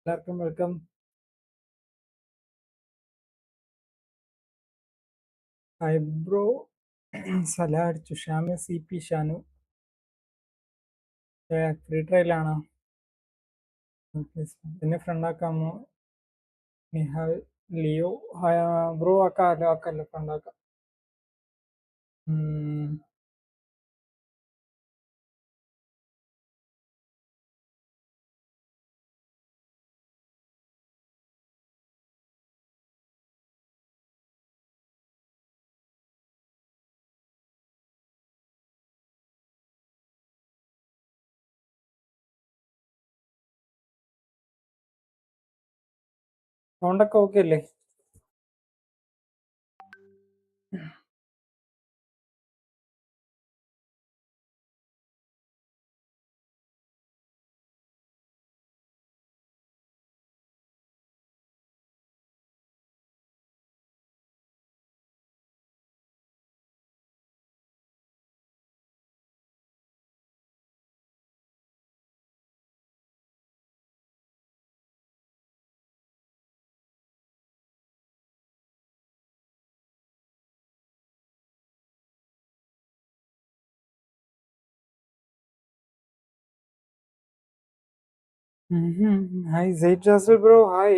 Welcome. Hi, bro. Salad, Shammu, CP, Shanu. Free trial ആണ്. പിന്നെ friend ആക്കാമോ? Nihal, Leo. Bro ആക്കാമല്ലോ ഫ്രണ്ട് ആക്കാം. സൗണ്ടൊക്കെ ഓക്കെ അല്ലേ? Hi, Zaid Jasel, bro. Hi.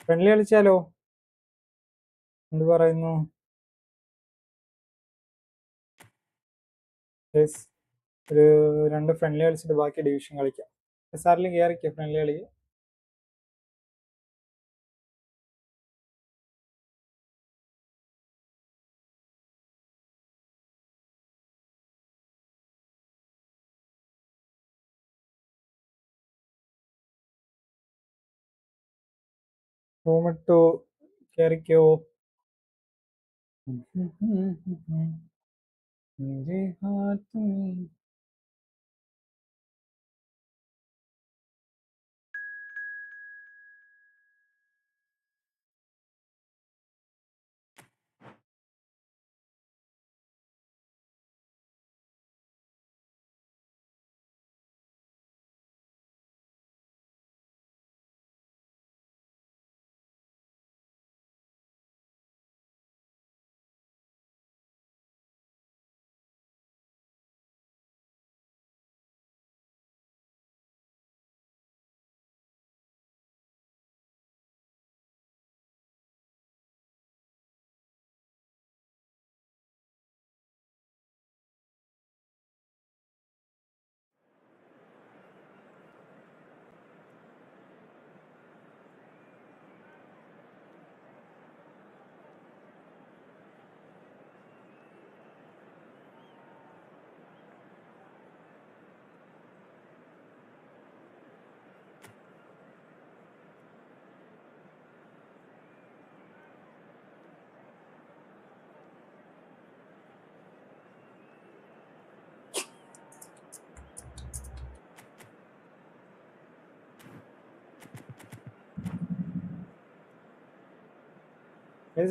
Friendly കളിച്ചാലോ? എന്ത് പറയുന്നു? യെസ്, ഒരു 2 ഫ്രണ്ട്ലി കളിച്ചിട്ട് ബാക്കി ഡിവിഷൻ കളിക്കാം. സാറിലും കയറിക്കോ ഫ്രണ്ട്ലി കളി. റൂമിട്ടു കയറിക്കോ. मेरे हाथ में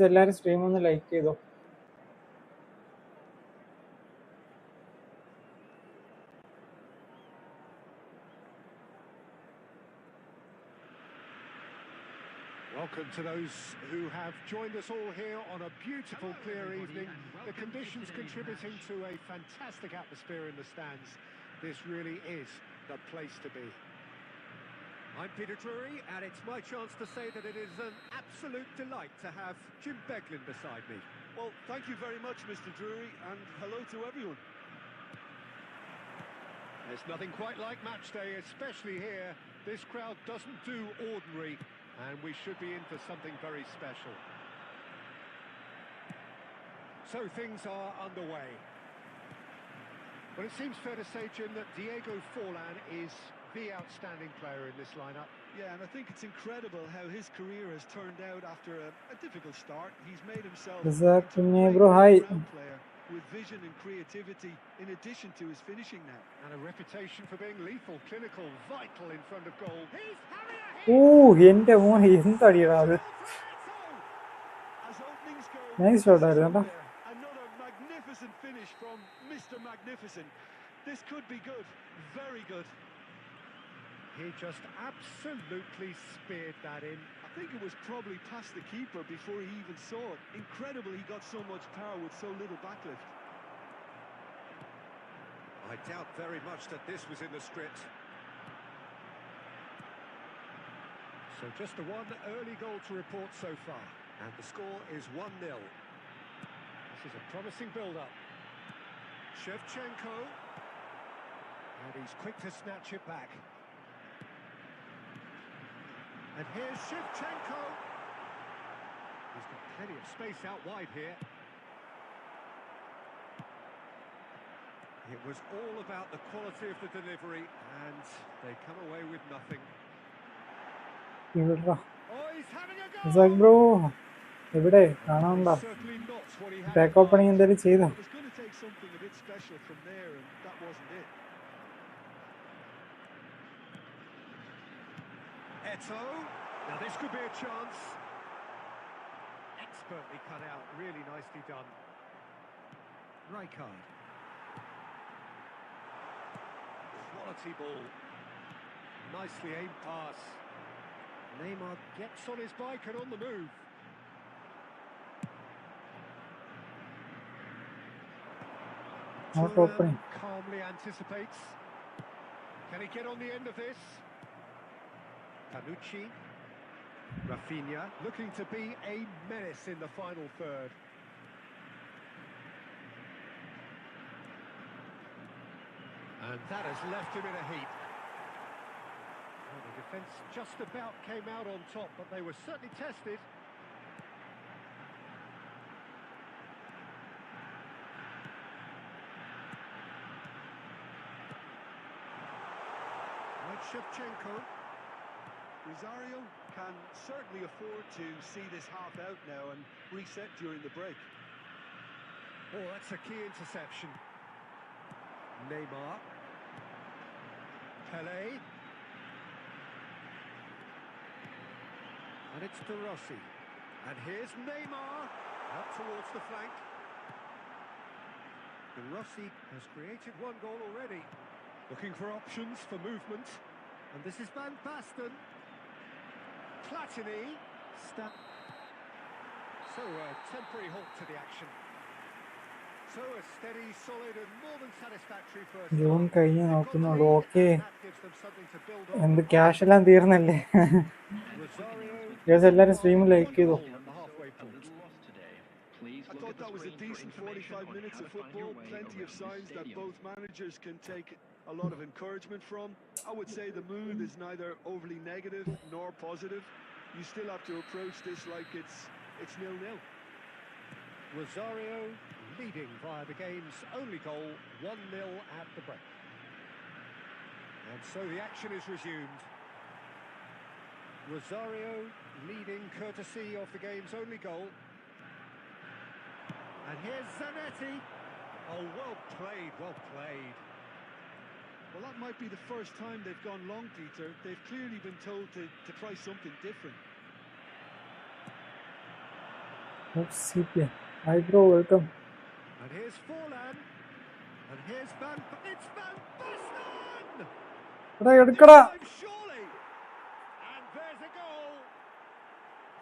എല്ലാവരും സ്ട്രീം ഒന്ന് ലൈക്ക് ചെയ്തോ. Welcome to those who have joined us all here on a beautiful, clear evening. The conditions contributing to a fantastic atmosphere in the stands. This really is the place to be. I'm Peter Drury, and it's my chance to say that it is an absolute delight to have Jim Beglin beside me. Well, thank you very much, Mr. Drury, and hello to everyone. There's nothing quite like match day, especially here. This crowd doesn't do ordinary, and we should be in for something very special. So things are underway. Well, it seems fair to say, Jim, that Diego Forlan is the outstanding player in this lineup. Yeah, and I think it's incredible how his career has turned out after a difficult start. He's made himself into a bro, great hi. all-round player with vision and creativity in addition to his finishing now. And a reputation for being lethal, clinical, vital in front of goal. He's എന്റെ മോൻ എന്തടിയടാ അത്. As openings go, Nice shot ആയിരുന്നു. another magnificent finish from Mr. Magnificent. This could be good, very good. He just absolutely speared that in. I think it was probably past the keeper before he even saw it. Incredible he got so much power with so little backlift. I doubt very much that this was in the script. So just the one early goal to report so far. And the score is 1-0. This is a promising build-up. Shevchenko. And he's quick to snatch it back. And here's Shevchenko. He's got plenty of space out wide here. It was all about the quality of the delivery, and they come away with nothing. Oh, he's having a go! Bro എവിടെ കാണാനുണ്ടോ? Certainly not what he had. Back opening എന്തെങ്കിലും ചെയ്തോ? It was going to take something a bit special from there, and that wasn't it. Eto. Now this could be a chance. Expertly cut out, really nicely done. Rijkaard. Quality ball. Nicely aimed pass. Neymar gets on his bike and on the move. Not opening. Calmly anticipates. Can he get on the end of this? Tanucci. Rafinha looking to be a menace in the final third. And that has left him in a heap. Well, the defence just about came out on top, but they were certainly tested. Right, Shevchenko. Rosario can certainly afford to see this half out now and reset during the break. Oh, that's a key interception. Neymar. Pele. And it's De Rossi. And here's Neymar. Out towards the flank. De Rossi has created one goal already. Looking for options for movement. And this is Van Basten. Platini. So a temporary halt to the action. So a steady, solid and more than satisfactory first. June കഴിഞ്ഞ് നോക്കുന്നുള്ളൂ. Okay, That gives them something to build on. എന്ത് cash എല്ലാം തീർന്നല്ലേ? Rosario. എല്ലാരും stream like ചെയ്തോ? At the halfway point. I thought that was a decent 45 minutes of football. Plenty of signs that both managers can take a lot of encouragement from. I would say the mood is neither overly negative nor positive. You still have to approach this like it's 0-0. Rosario leading via the game's only goal, 1-0 at the break. And so the action is resumed. Rosario leading courtesy of the game's only goal. And here's Zanetti. Oh, well played, well played. Well, that might be the first time they've gone long, Peter. They've clearly been told to try something different. Oops, CPM. Hi bro, welcome. And here's Forlan. And here's it's Van Basten! എടാ എടുക്കടാ. Time, surely. And there's a goal.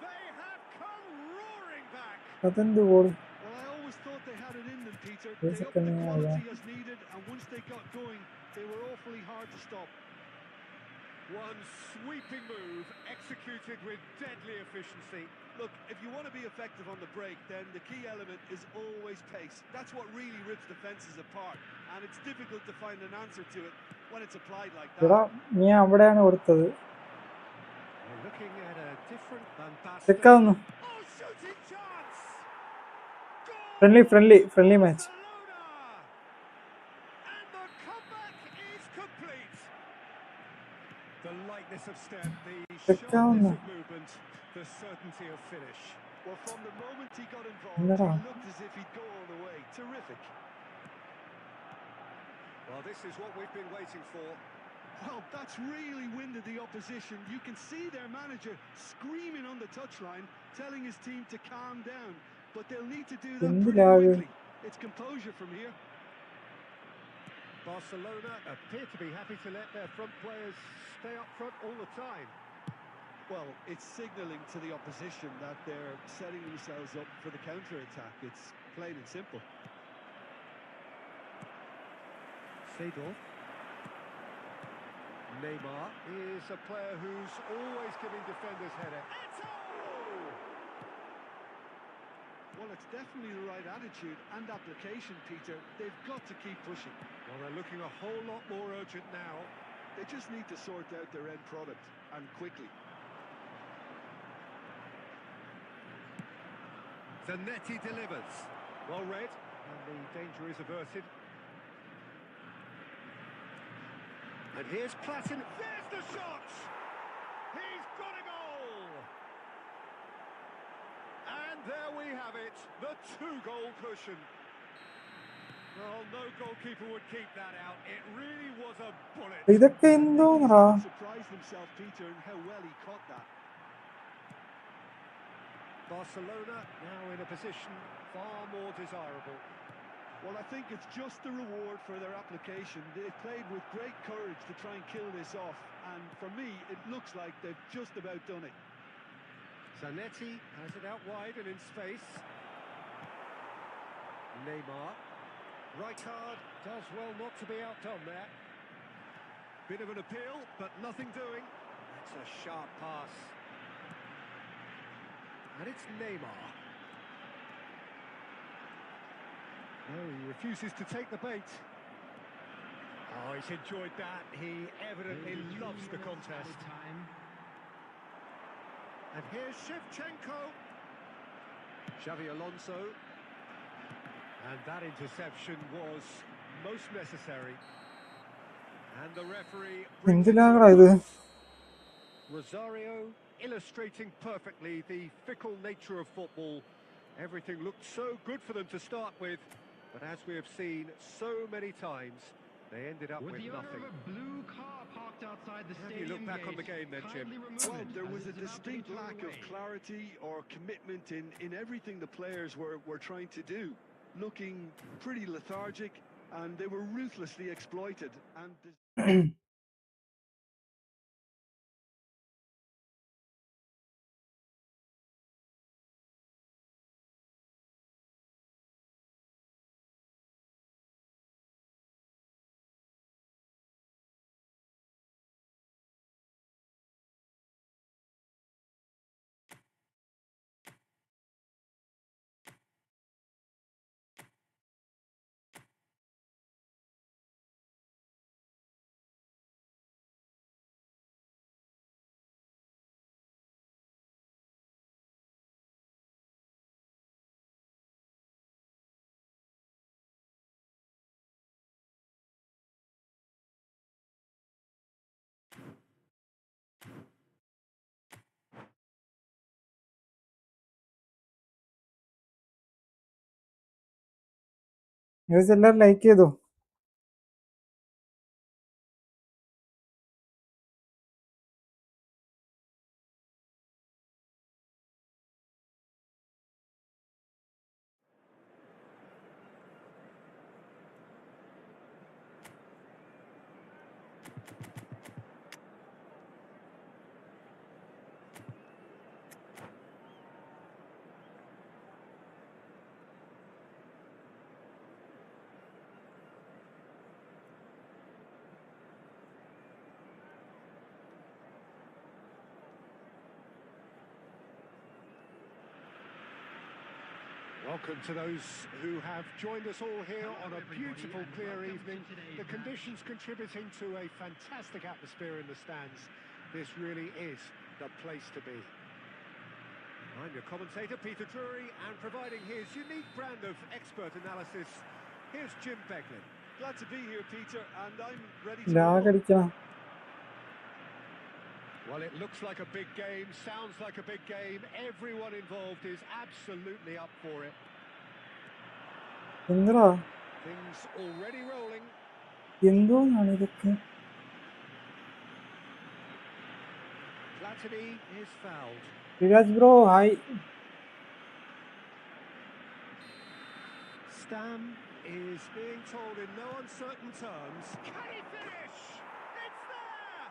They have come roaring back. അതെന്ത് goal? Well, I always thought they had it in them, Peter. Yes, They I upped can, the quality yeah. as needed, and once they got going, they were awfully hard to stop. One sweeping move executed with deadly efficiency. Look, if you want to be effective on the break, then the key element is always pace. That's what really rips defenses apart, and it's difficult to find an answer to it when it's applied like എടാ that. നീ അവിടെയാണ് കൊടുത്തത്. We're looking at a different Van Basten. ചെക്കാവുന്നു. Oh, shooting chance! Friendly match. Barcelona! And the comeback is complete. The lightness of step, the Peccato. Sharpness of movement, the certainty of finish. Well, from the moment he got involved, Allora, he looked as if he'd go all the way. Terrific. Well, this is what we've been waiting for. Well, that's really winded the opposition. You can see their manager screaming on the touchline, telling his team to calm down. But they'll need to do that pretty quickly. It's composure from here. Barcelona appear to be happy to let their front players stay up front all the time. Well, it's signalling to the opposition that they're setting themselves up for the counter-attack. It's plain and simple. Seedorf. Neymar is a player who's always giving defenders headache. Well, it's definitely the right attitude and application, Peter. They've got to keep pushing. Well, they're looking a whole lot more urgent now. They just need to sort out their end product, and quickly. Zanetti delivers. Well read, and the danger is averted. And here's Platin. There's the shot! He's got a goal! And there we have it, the two-goal cushion. Well, no goalkeeper would keep that out. It really was a bullet. ഇതൊക്കെ എന്തോന്നടാ? Surprised himself, Peter, and how well he caught that. Barcelona now in a position far more desirable. Well, I think it's just the reward for their application. They've played with great courage to try and kill this off, and for me, it looks like they've just about done it. Zanetti has it out wide and in space. Neymar. Rijkaard does well not to be outdone there. Bit of an appeal, but nothing doing. That's a sharp pass. And it's Neymar. No, he refuses to take the bait. Oh, he's enjoyed that. He evidently loves the contest. And here's Shevchenko. Xavi Alonso. And that interception was most necessary. And the referee brings it എന്തിനാണ് ഇത്? Rosario illustrating perfectly the fickle nature of football. Everything looked so good for them to start with, but as we have seen so many times, they ended up with nothing. How do you look back on the game then, Jim? Well, there was a distinct lack of clarity or commitment in everything the players were trying to do. Looking pretty lethargic, and they were ruthlessly exploited. And എല്ലാവരും like ചെയ്തോ? Welcome to those who have joined us all here on a beautiful, clear evening. The conditions contributing to a fantastic atmosphere in the stands. This really is the place to be. I'm your commentator, Peter Drury, and providing his unique brand of expert analysis, here's Jim Beglin. glad to be here, Peter, and I'm ready to lag അടിക്കണം. Well, it looks like a big game, sounds like a big game. Everyone involved is absolutely up for it. എന്താ Things already rolling. എന്തോന്നാണ് ഇതൊക്കെ? Platini is fouled. Viraj bro hi. Stam is being told in no uncertain terms. Can he finish? It's there!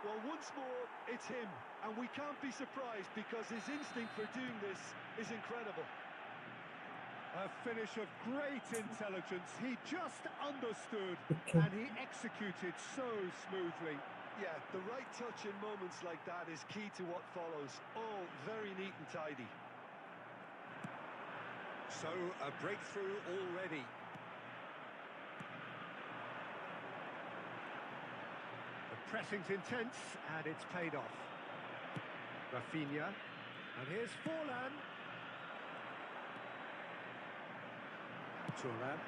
Well, once more, it's him. And we can't be surprised because his instinct for doing this is incredible. A finish of great intelligence. He just understood and he executed so smoothly. Yeah, the right touch in moments like that is key to what follows. All very neat and tidy. So, a breakthrough already. The pressing's intense and it's paid off. Rafinha. And here's Forlan. Turan.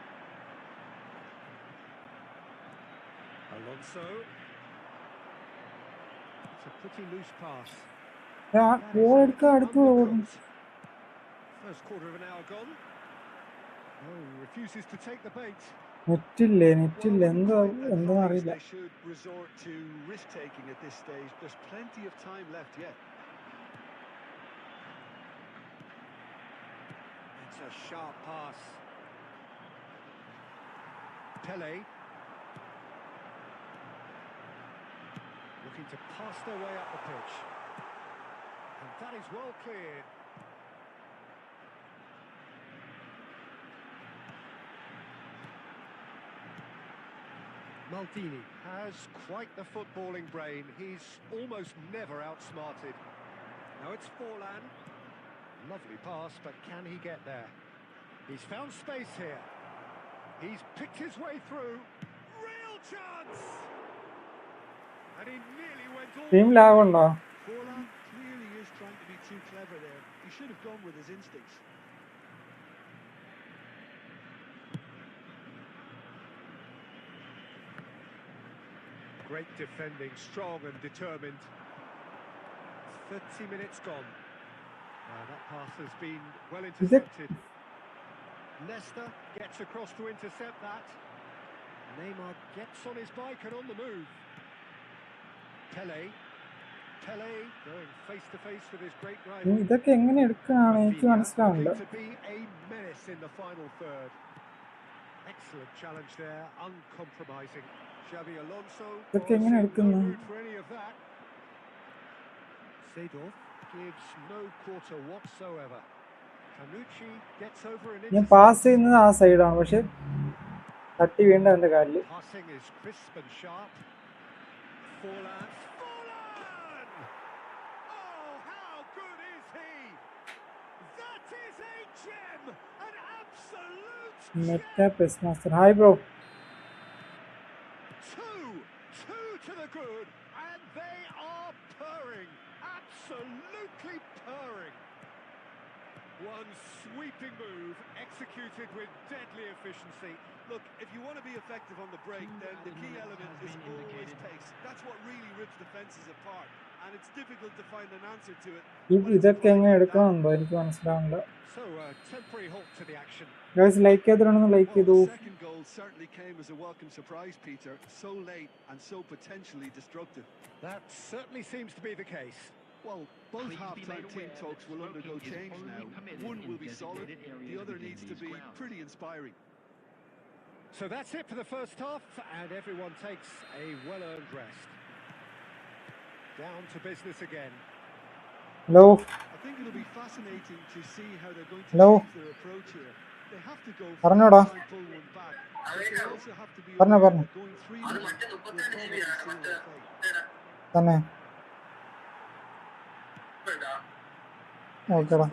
Alonso. It's a pretty loose pass. Goal എടുക്കാൻ അടുത്ത് ഓടും. First quarter of an hour gone. Oh, refuses to take the bait. നെറ്റില്ലേ എന്താ അറിയില്ല. They should resort to risk taking at this stage. There's plenty of time left yet. It's a sharp pass. Pele. Looking to pass their way up the pitch. And that is well cleared. Maldini has quite the footballing brain. He's almost never outsmarted. Now it's Forlan. Lovely pass, but can he get there? He's found space here. He's picked his way through. Real chance! And he nearly went all... team ലാഗുണ്ടോ? Forlan clearly is trying to be too clever there. He should have gone with his instincts. Great defending, strong and determined. 30 minutes gone. That pass has been well intercepted. Nesta gets across to intercept that. Neymar gets on his bike and on the move. Pele going face to face with his great rival. ഇതൊക്കെ എങ്ങനെ എടുക്കാനാണ് എനിക്ക് മനസ്സിലാവില്ല. To be a menace in the final third. Excellent challenge there, uncompromising. Xavi Alonso ഇതൊക്കെ എങ്ങനെ എടുക്കുന്നു? no room for any of that. Seedorf gives no quarter whatsoever. Tanucci gets over and ഞാൻ pass ചെയ്യുന്നത് ആ സൈഡാണ്, പക്ഷെ തട്ടി വീണ്ട എന്റെ കാലിൽ. Passing is crisp and sharp. Forlan! Oh, how good is he? That is a gem, an absolute gem. Meta Press Master. Hi, bro. Two to the good, and they are purring, absolutely purring. One sweeping move, executed with deadly efficiency. Look, if you want to be effective on the break, then the key element is always pace. That's what really rips defenses apart, and it's difficult to find an answer to it. ഇതൊക്കെ എങ്ങനെ എടുക്കണമെന്നോ എനിക്ക് മനസ്സിലാവില്ല. So a temporary halt to the action. Guys, like ചെയ്തിട്ടുണ്ടെന്ന് like ചെയ്തു. The second goal certainly came as a welcome surprise, Peter. So late and so potentially destructive. That certainly seems to be the case. Well, both half-time team talks will undergo change now. One will be solid, the other needs to be pretty inspiring. So that's it for the first half, and everyone takes a well-earned rest. Down to business again. Hello. I think it'll be fascinating to see how they're going to Hello. change their approach here. They have to go പറഞ്ഞോടാ. and pull one back, but they also have to be പറഞ്ഞോ. going 3-1 will probably seal their fate. തന്നെ. ഓക്കെടാ.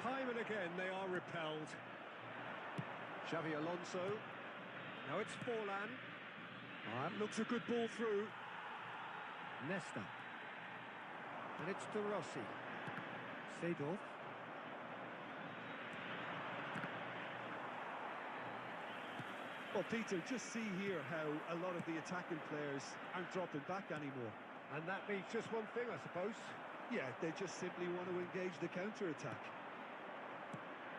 Time and again they are repelled. Xavi Alonso. Now it's Forlan. That looks a good ball through. Nesta. And it's De Rossi. Seedorf. Well, Peter, just see here how a lot of the attacking players aren't dropping back anymore. And that means just one thing, I suppose. Yeah, they just simply want to engage the counter-attack.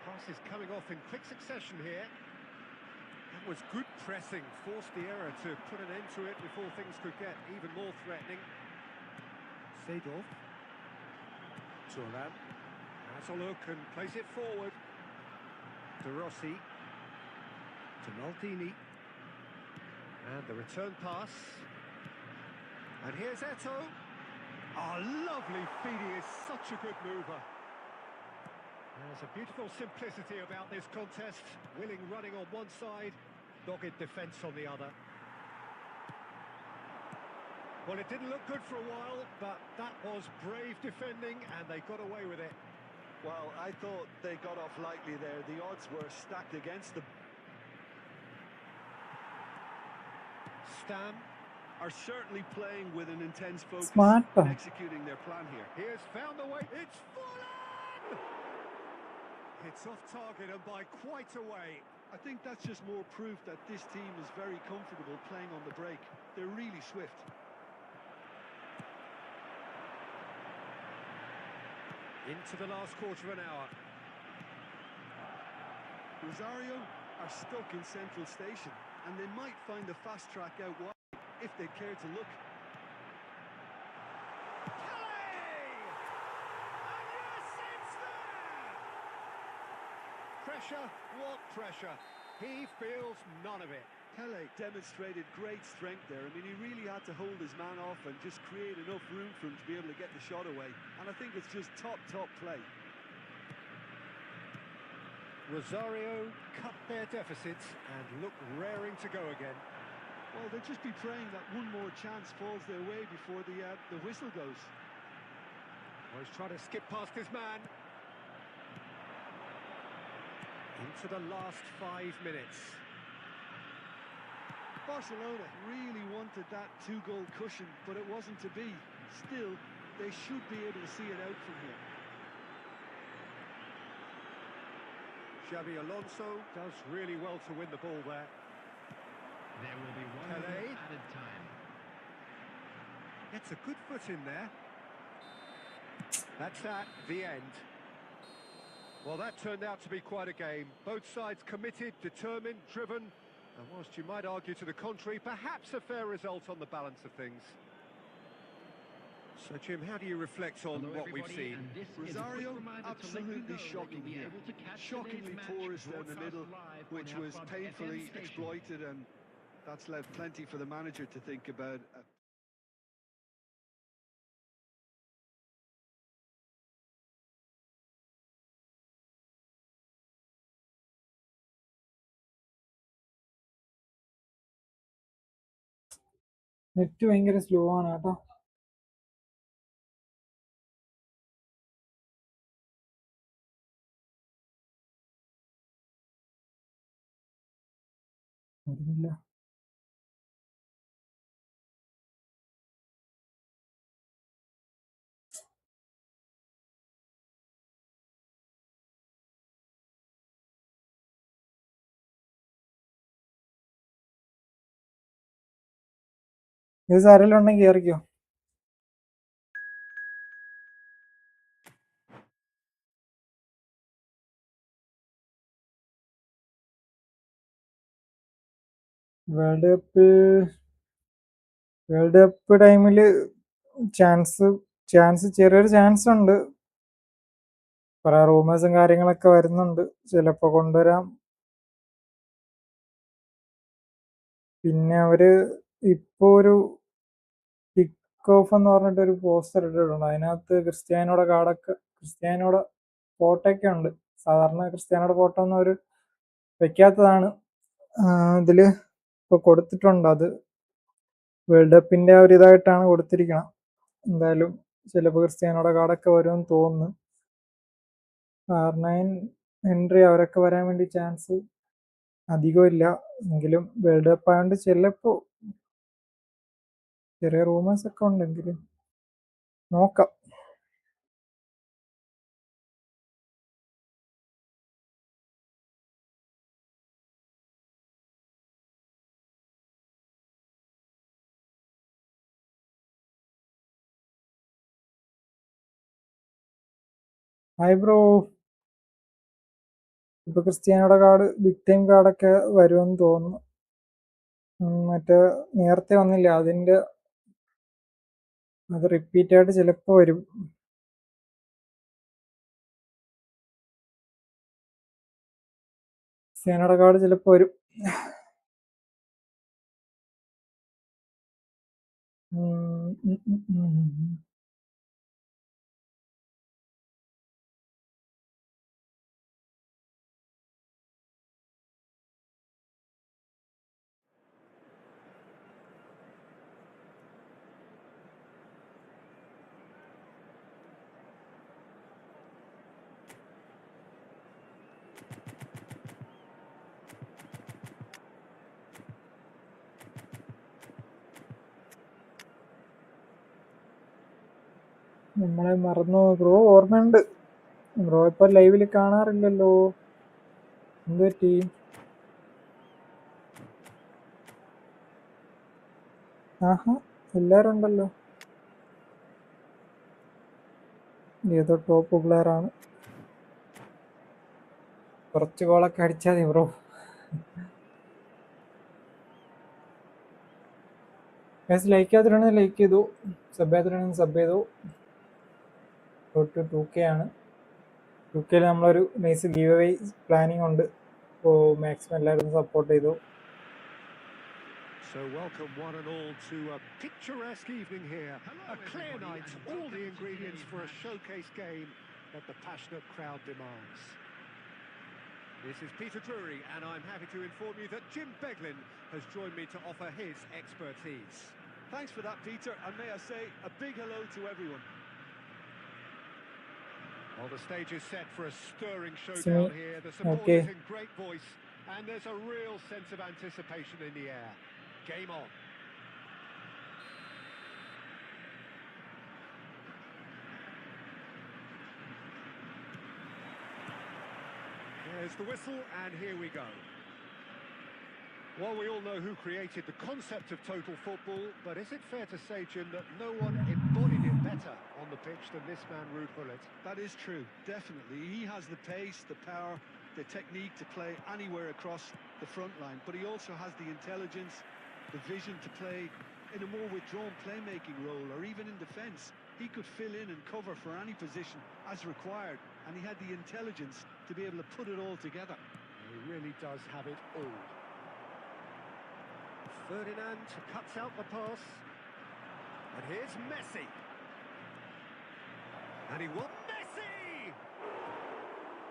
Passes coming off in quick succession here. That was good pressing, forced the error to put an end to it before things could get even more threatening. Seedorf. Turan has a look and plays it forward. De Rossi. To Maldini. And the return pass. And here's Eto. Oh, lovely feed, he is such a good mover. There's a beautiful simplicity about this contest. Willing running on one side, dogged defence on the other. Well, it didn't look good for a while, but that was brave defending and they got away with it. Well, I thought they got off lightly there. The odds were stacked against them. Stam are certainly playing with an intense focus Smart. in executing their plan here. He has found the way. It's fallen! It's off target and by quite a way. I think that's just more proof that this team is very comfortable playing on the break. They're really swift. Into the last quarter of an hour. Rosario are stuck in Central Station, and they might find a fast track out wide if they care to look. Pressure, what pressure? He feels none of it. Pele demonstrated great strength there. I mean, he really had to hold his man off and just create enough room for him to be able to get the shot away. And I think it's just top play. Rosario cut their deficits and look raring to go again. Well, they'll just be praying that one more chance falls their way before the whistle goes. Oh, he's trying to skip past his man. Into the last 5 minutes. Barcelona really wanted that two-goal cushion, but it wasn't to be. Still, they should be able to see it out from here. Xabi Alonso does really well to win the ball there. There will be one added time. Gets a good foot in there. That's the end. Well, that turned out to be quite a game. Both sides committed, determined, driven, and whilst you might argue to the contrary, perhaps a fair result on the balance of things. So, Jim, how do you reflect on what we've seen? Rosario, absolutely shocking here. Shockingly porous down the middle, which was painfully exploited, and that's left plenty for the manager to think about. Net ഭയങ്കര slow ആണ് കേട്ടോ. വരുന്നില്ല. ഇത് ആരെങ്കിലും ഉണ്ടെങ്കിൽ കയറിക്കോ. World cup ടൈമിൽ ചെറിയൊരു ചാൻസ് ഉണ്ട്. കുറെ റൂമേഴ്സും കാര്യങ്ങളൊക്കെ വരുന്നുണ്ട്, ചിലപ്പോ കൊണ്ടുവരാം. പിന്നെ അവര് ഇപ്പോ ഒരു കിക്ക് ഓഫ് എന്ന് പറഞ്ഞിട്ട് ഒരു പോസ്റ്റർ ഇട്ടിട്ടുണ്ട്. അതിനകത്ത് ക്രിസ്ത്യാനോടെ ഫോട്ടോ ഒക്കെ ഉണ്ട്. സാധാരണ ക്രിസ്ത്യാനോടെ ഫോട്ടോ ഒന്നും അവര് വെക്കാത്തതാണ്. ഇതില് ഇപ്പൊ കൊടുത്തിട്ടുണ്ട്. അത് വേൾഡ് കപ്പിന്റെ ഒരു ഇതായിട്ടാണ് കൊടുത്തിരിക്കണം. എന്തായാലും ചിലപ്പോൾ ക്രിസ്ത്യാനോടെ കാർഡൊക്കെ വരുമെന്ന് തോന്നുന്നു. R9 ഹെൻറി അവരൊക്കെ വരാൻ വേണ്ടി ചാൻസ് അധികമില്ല. എങ്കിലും വേൾഡ് കപ്പ് ആയതുകൊണ്ട് ചിലപ്പോ ചെറിയ റൂമേഴ്സ് ഒക്കെ ഉണ്ടെങ്കിലും നോക്കാം. Hi bro. ഇപ്പൊ ക്രിസ്ത്യാനോയുടെ കാർഡ് ബിഗ് ടൈം കാർഡൊക്കെ വരുമെന്ന് തോന്നുന്നു. മറ്റേ നേരത്തെ വന്നില്ല, അത് റിപ്പീറ്റ് ആയിട്ട് ചിലപ്പോ വരും. ക്രിസ്ത്യാനോയുടെ കാർഡ് ചിലപ്പോ വരും. നമ്മളെ മറന്നു ബ്രോ. ഓർമ്മയുണ്ട് ബ്രോ, ഇപ്പൊ ലൈവില് കാണാറില്ലല്ലോ, എന്ത് പറ്റി? ആഹാ, എല്ലാരും ഉണ്ടല്ലോ. ഏതോ ടോപ്പ് പ്ലെയർ ആണ്. കുറച്ച് ഗോളൊക്കെ അടിച്ചാൽ മതി ബ്രോ. ലൈക്ക് ചെയ്യാത്തിട്ടാണെങ്കിൽ ലൈക്ക് ചെയ്തു, സബ് ചെയ്യാത്തിട്ടാണെങ്കിൽ സബ് ചെയ്തു. 2K ആണ്. 2Kയിൽ നമ്മളൊരു നൈസ് ഗീവ് അവേ പ്ലാനിങ് ഉണ്ട്. അപ്പോൾ മാക്സിമം എല്ലാവരും സപ്പോർട്ട് ചെയ്തു. So welcome one and all to a picturesque evening here. A clear night, all the ingredients for a showcase game that the passionate crowd demands. This is Peter Drury, and I'm happy to inform you that Jim Beglin has joined me to offer his expertise. Thanks for that, Peter, and may I say a big hello to everyone. Well, the stage is set for a stirring showdown here. The support is in great voice, and there's a real sense of anticipation in the air. Game on. There's the whistle, and here we go. Well, we all know who created the concept of total football, but is it fair to say, Jim, that no one embodied it better on the pitch than this man, Ruud Gullit? That is true, definitely. He has the pace, the power, the technique to play anywhere across the front line, but he also has the intelligence, the vision to play in a more withdrawn playmaking role, or even in defence. He could fill in and cover for any position as required, and he had the intelligence to be able to put it all together. He really does have it all. Ferdinand cuts out the pass, and here's Messi. And he won. Messi!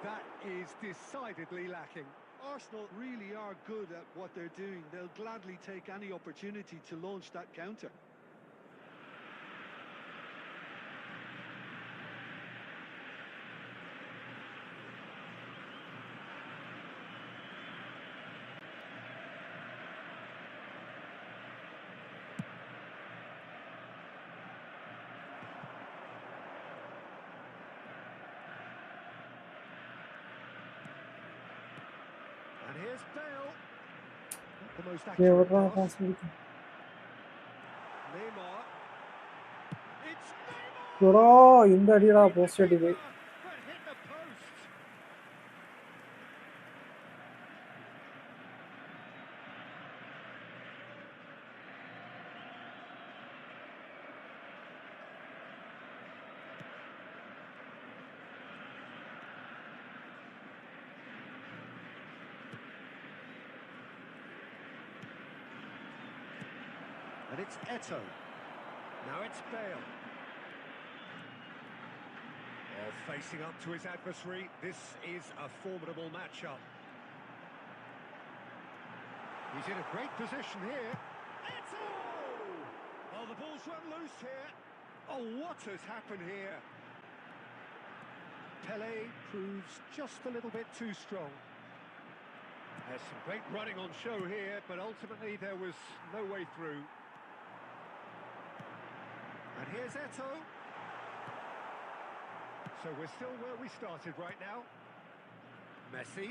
That is decidedly lacking. Arsenal really are good at what they're doing. They'll gladly take any opportunity to launch that counter. And here's Bale. Not the most accurate pass. Neymar. It's Neymar! இந்த அடிடா post அடிக்கு. But hit the post. And it's Eto'o. Now it's Bale. Oh, facing up to his adversary. This is a formidable matchup. He's in a great position here. Eto'o! Oh, the ball's run loose here. Oh, what has happened here? Pele proves just a little bit too strong. There's some great running on show here, but ultimately there was no way through. And here's Eto'o. So we're still where we started right now. Messi.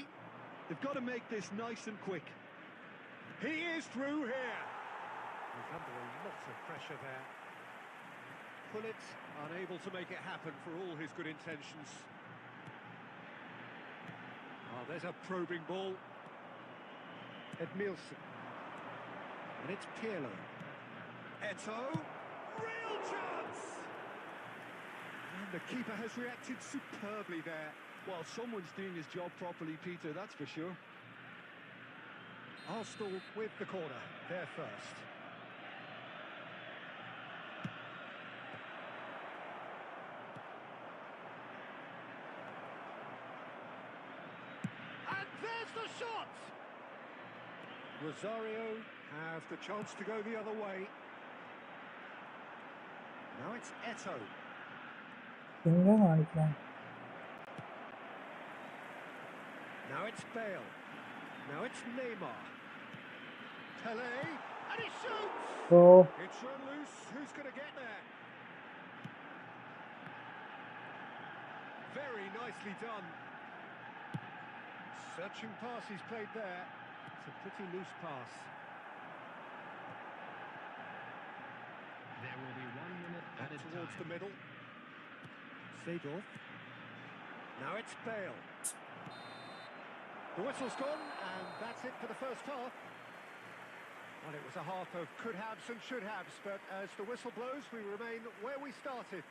They've got to make this nice and quick. He is through here. He's under a lot of pressure there. Gullit unable to make it happen for all his good intentions. there's a probing ball. Edmilson. And it's Pirlo. Eto'o. Real chance! And the keeper has reacted superbly there. Well, someone's doing his job properly, Peter, that's for sure. Arsenal with the corner, there first. And there's the shot! Rosario have the chance to go the other way. Now it's Eto'o. ഇങ്ങനെ കാണിക്കാം. Now it's Bale. Now it's Neymar. Pele, and he shoots! Oh, It's run loose. Who's going to get there? Very nicely done. Searching pass he's played there. It's a pretty loose pass. There will be 1 minute Back added towards time. the middle. Seedorf. Now it's Bale. The whistle's gone, and that's it for the first half. Well, it was a half of could-haves and should-haves, but as the whistle blows, we remain where we started.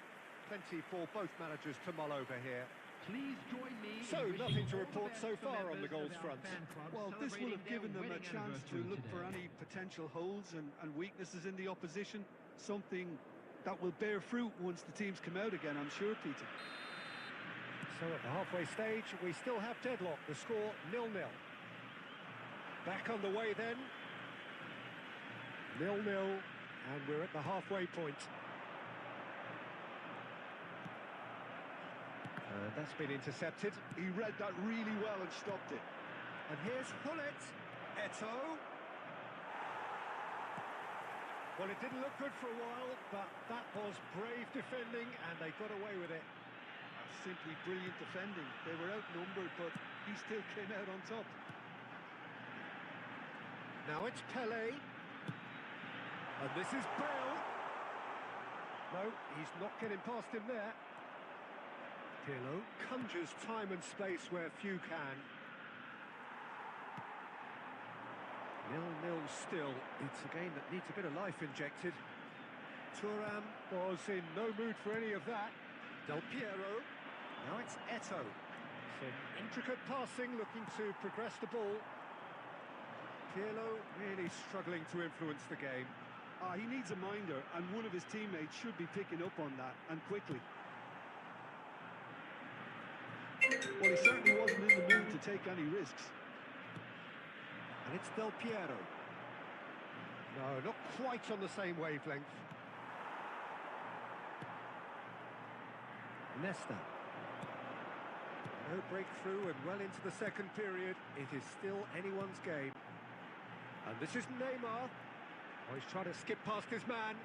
Plenty for both managers to mull over here. Please join me. So, in wishing nothing to all the report best so to far on the members goals of our front. fan club Well, this will have celebrating their given them a wedding chance to anniversary look for today. any potential holes and weaknesses in the opposition. Something that will bear fruit once the teams come out again, I'm sure, Peter. So at the halfway stage, we still have deadlock. The score 0-0. Back on the way then. 0-0, and we're at the halfway point. And that's been intercepted. He read that really well and stopped it. And here's Hullet. Eto'o. Well, it didn't look good for a while, but that was brave defending, and they got away with it. Simply brilliant defending. They were outnumbered, but he still came out on top. Now it's Pele. And this is Bale. No, he's not getting past him there. Pirlo conjures time and space where few can. 0-0 still. It's a game that needs a bit of life injected. Thuram was in no mood for any of that. Del Piero. Now it's Eto'o. Some intricate passing, looking to progress the ball. Pirlo really struggling to influence the game. He needs a minder, and one of his teammates should be picking up on that, and quickly. Well, he certainly wasn't in the mood to take any risks. And it's Del Piero. No, not quite on the same wavelength. Nesta. No breakthrough and well into the second period. It is still anyone's game. And this is Neymar. Oh, he's trying to skip past his man.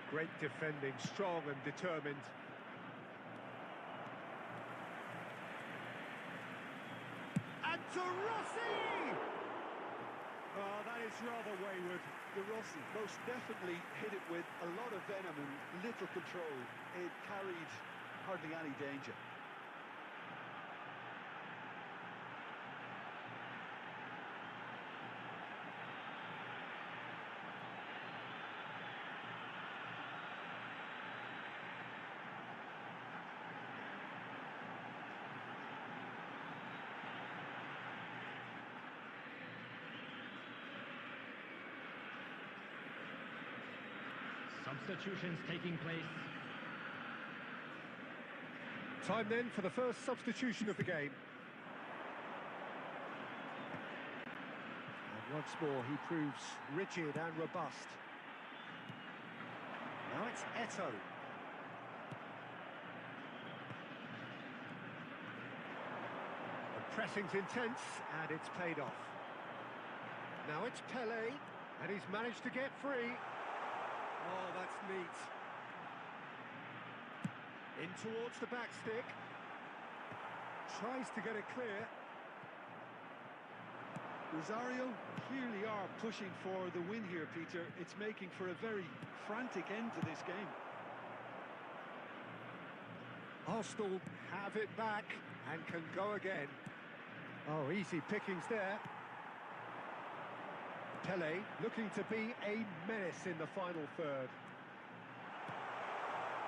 Great defending, strong and determined. And to Rossi! Oh, that is rather wayward. De Rossi most definitely hit it with a lot of venom and little control. It carried hardly any danger. Substitutions taking place. Time then for the first substitution of the game. And once more he proves rigid and robust. Now it's Eto'o. The pressing's intense and it's paid off. Now it's Pele and he's managed to get free. Oh, that's neat. In towards the back stick. Tries to get it clear. Rosario clearly are pushing for the win here, Peter. It's making for a very frantic end to this game. Arsenal have it back and can go again. Oh, easy pickings there. Pele looking to be a menace in the final third.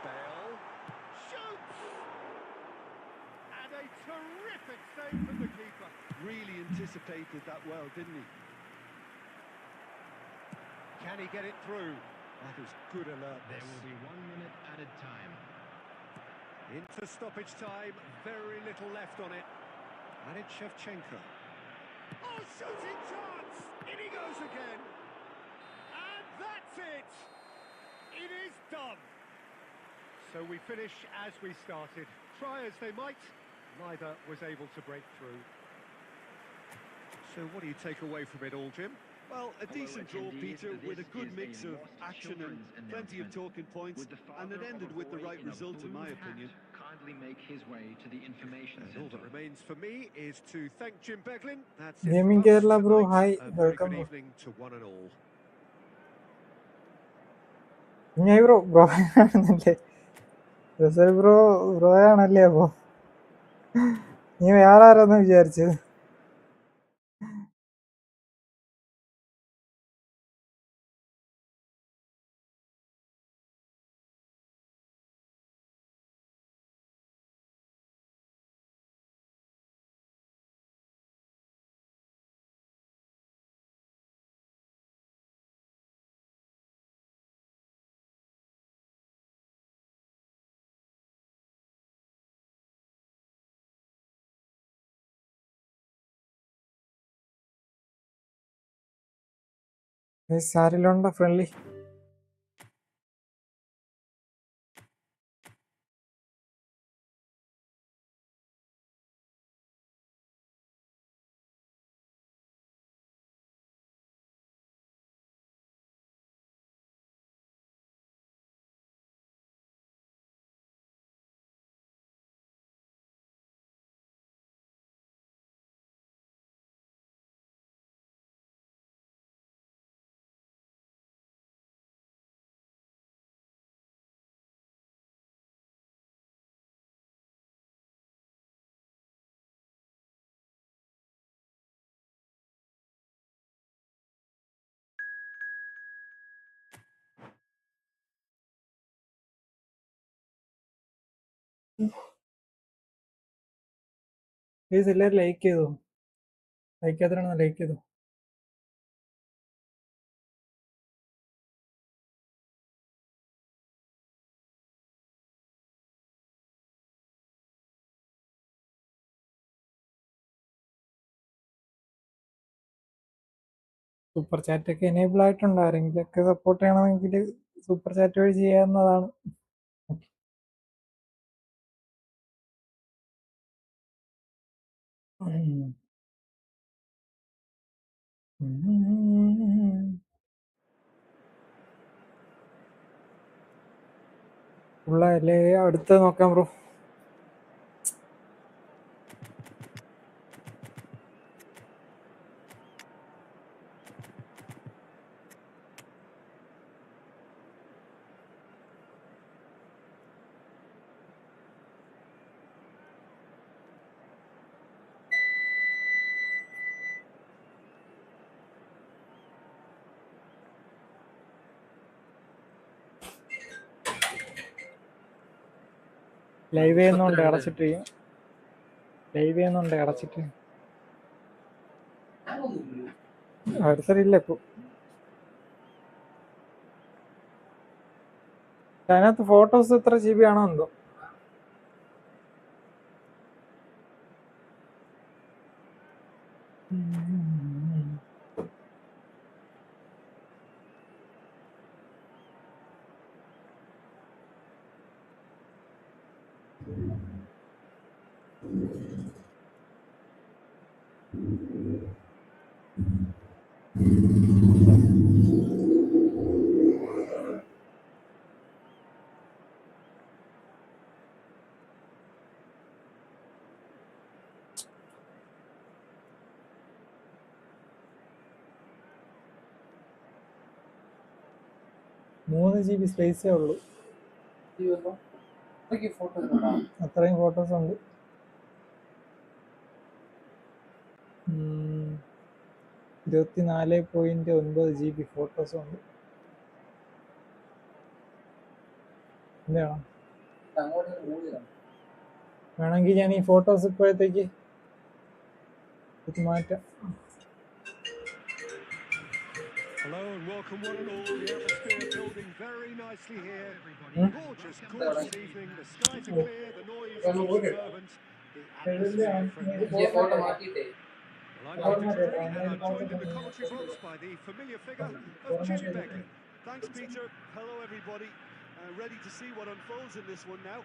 Bale shoots! And a terrific save from the keeper. Really anticipated that well, didn't he? Can he get it through? That is good alertness. There will be 1 minute added time. Into stoppage time, very little left on it. And it's Shevchenko. Oh, shooting chance! In he goes again. And that's it! It is done. So we finish as we started. Try as they might, neither was able to break through. So what do you take away from it all, Jim? Well, a decent draw, Peter, with a good mix of action and plenty of talking points, and it ended with the right result, in my opinion. Kindly make his way to the information And all that remains for me is to thank Jim Beglin. That's it Gaming from us Kerala bro, tonight. hi, A very welcome good bro. evening to one and all. ഞാൻ bro ആണെന്നല്ലേ bro ആണല്ലേ അപ്പോ നീ വേറെ ആരാന്ന് വിചാരിച്ചത്? ആരിലുണ്ടോ friendly? Please എല്ലാവരും like ചെയ്തോ, like ചെയ്യാത്തവരാണ് like ചെയ്തോ. സൂപ്പർ ചാറ്റ് ഒക്കെ എനേബിൾ ആയിട്ടുണ്ട്. ആരെങ്കിലൊക്കെ സപ്പോർട്ട് ചെയ്യണമെങ്കിൽ സൂപ്പർ ചാറ്റ് വഴി ചെയ്യാവുന്നതാണ്. ഉള്ളല്ലേ അടുത്ത് നോക്കാം ബ്രോ. ലൈവ് ചെയ്യുന്നുണ്ട് അടച്ചിട്ട്, ലൈവ് ചെയ്യുന്നുണ്ട് അടച്ചിട്ട്. അടുത്തറിയില്ല ഇപ്പൊ. അതിനകത്ത് ഫോട്ടോസ് എത്ര GB ആണോ എന്തോ. GB സ്പേസേ ഉള്ളൂ. അത്രയും ഫോട്ടോസ് ഉണ്ട്. 24.9 GB ഫോട്ടോസ് ഉണ്ട്. എന്താണോ വേണമെങ്കിൽ ഞാൻ ഈ ഫോട്ടോസ് ഇപ്പോഴത്തേക്ക് മാറ്റാം. Hello and welcome one and all. The atmosphere building very nicely here. Gorgeous, gorgeous evening. The skies are clear. The noise is also fervent. The atmosphere from well, I'm Peter Drury, and I'm joined in the commentary box by the familiar figure of Jimmy Beglin. Thanks, Peter. Hello, everybody. Ready to see what unfolds in this one now.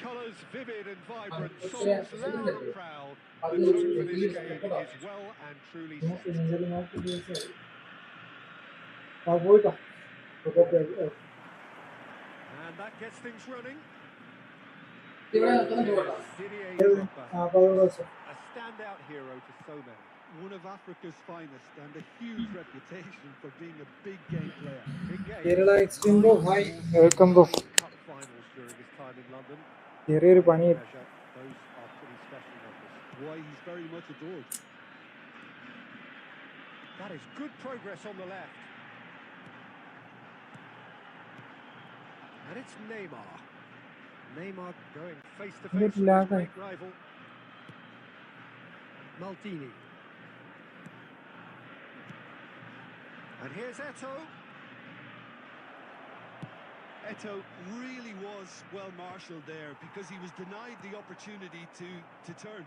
Colours vivid and vibrant, songs loud and proud. The tone for this game is well and truly set. And that gets things running. Didier Drogba, a standout hero to so many. One of Africa's finest and a huge reputation for being a big game player. Big game. Kerala Extreme Bro, hi, welcome bro. Cup finals during his time in London. ചെറിയൊരു പണി. Those are pretty special numbers. Why, he's very much adored. That is good progress on the left. And it's Neymar. Neymar going face to face with his great rival. Maldini. And here's Eto'o. Eto'o really was well marshalled there because he was denied the opportunity to turn.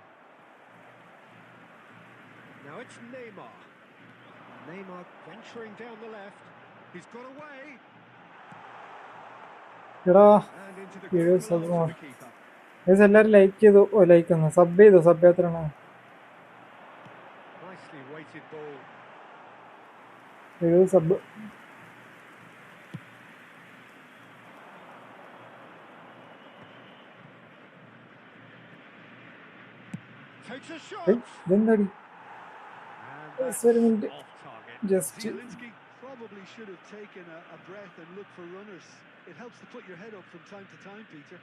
Now it's Neymar. Neymar venturing down the left. He's got away. And into the keeper. എല്ലാവരും like ചെയ്തു. Like ഒന്ന് sub ചെയ്തു. Sub എത്രയാണ്? Nicely weighted ball. 70 sub. Takes a shot. ഇതെന്താടി? Just Zielinski probably should have taken a breath and looked for runners. It helps to put your head up from time to time, Peter.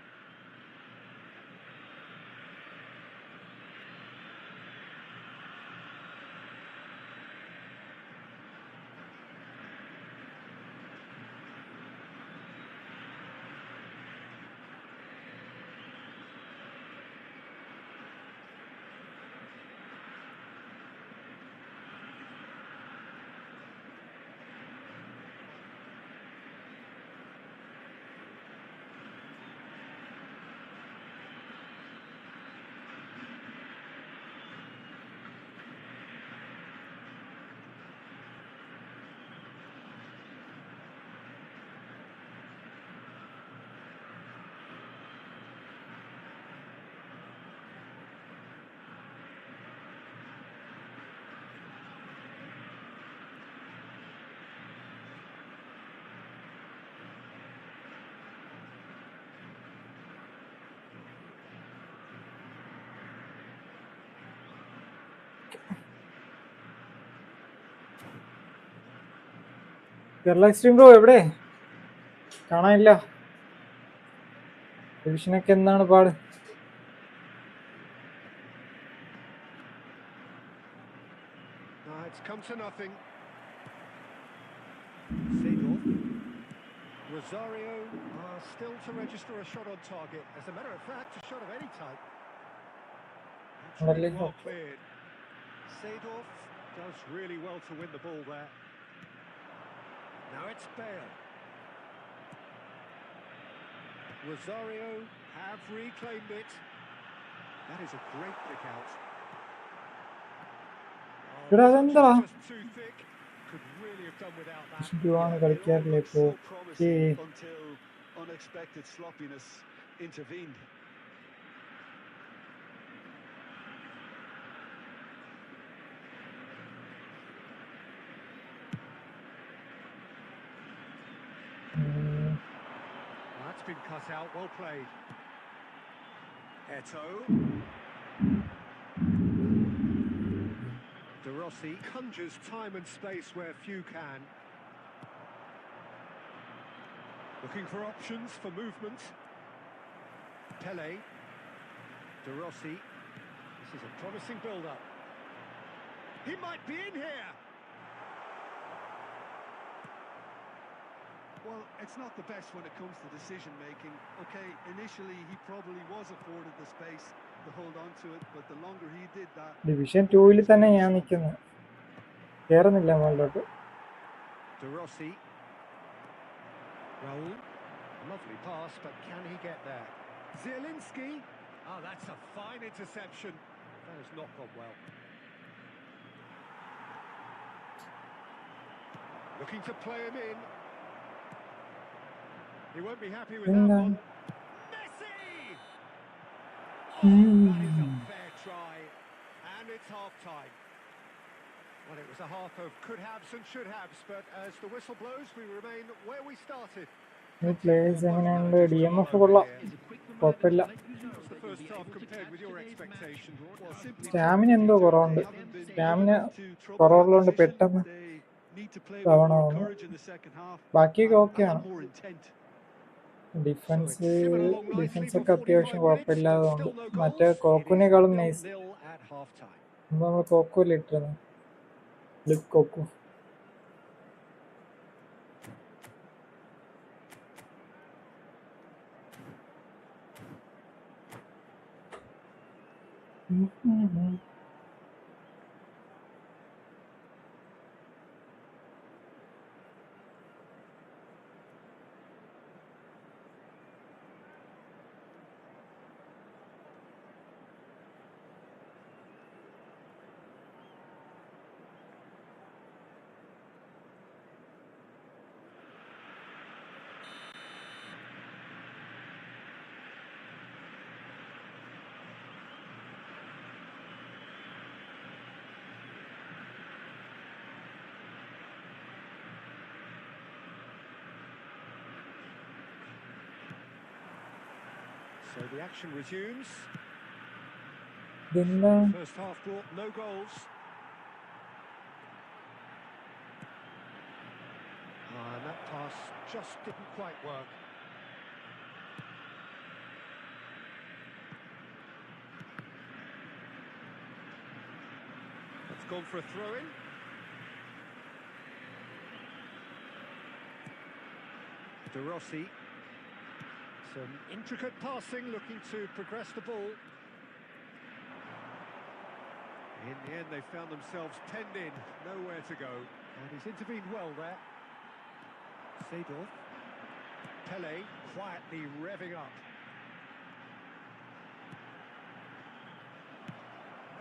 Kerala extreme bro എവിടെ? കാണാനില്ല. ഡിവിഷനൊക്കെ എന്താണ് പാട്? It's come to nothing. Seedorf. Rosario are still to register a shot on target. As a matter of fact, a shot of any type. Actually well cleared. Seedorf does really well to win the ball there. Now it's Bale. Rosario have reclaimed it. That is a great pick out. അതെന്താ? Just too thick. Could really have done without that. കളിക്കാറില്ല ഇപ്പോ. Until unexpected sloppiness intervened. That's been cut out. Well played. Eto'o. De Rossi conjures time and space where few can. Looking for options for movement. Pele. De Rossi. This is a promising build-up. He might be in here. Well, it's not the best when it comes to decision-making. Okay, initially he probably was afforded the space to hold on to it, but the longer he did that... Division 2-ൽ തന്നെ ഞാൻ നിൽക്കുന്നത്. കേറുന്നില്ല മുകളിലോട്ട്. De Rossi. Raul. Lovely pass, but can he get there? Zielinski. Oh, that's a fine interception. That has not gone well. Looking to play him in. He won't be happy with that one. Messi! Oh, that is a fair try. And it's half-time. Well, it was a half of could-haves and should-haves, but as the whistle blows, we remain where we started. ഈ players എങ്ങനെയുണ്ട്? DMF കൊള്ളാം, കുഴപ്പമില്ല. Stamina എന്തോ കുറവുണ്ട്. Stamina കുറവുള്ളതുകൊണ്ട് പെട്ടെന്ന് തവണ പോകുന്നു. ബാക്കിയൊക്കെ ഓക്കെയാണ്. ഡിഫൻസൊക്കെ അത്യാവശ്യം കുഴപ്പമില്ലാതെ ഉണ്ട്. മറ്റേ കോക്കുവിനേക്കാളും നൈസ്. നമ്മൾ കോക്കുവല്ലേ ഇട്ടിരുന്നത്, lip കോക്കു. So the action resumes. First half brought no goals. And that pass just didn't quite work. That's gone for a throw-in. De Rossi. Some intricate passing, looking to progress the ball. In the end, they found themselves penned in, nowhere to go. And he's intervened well there. Seedorf. Pele quietly revving up.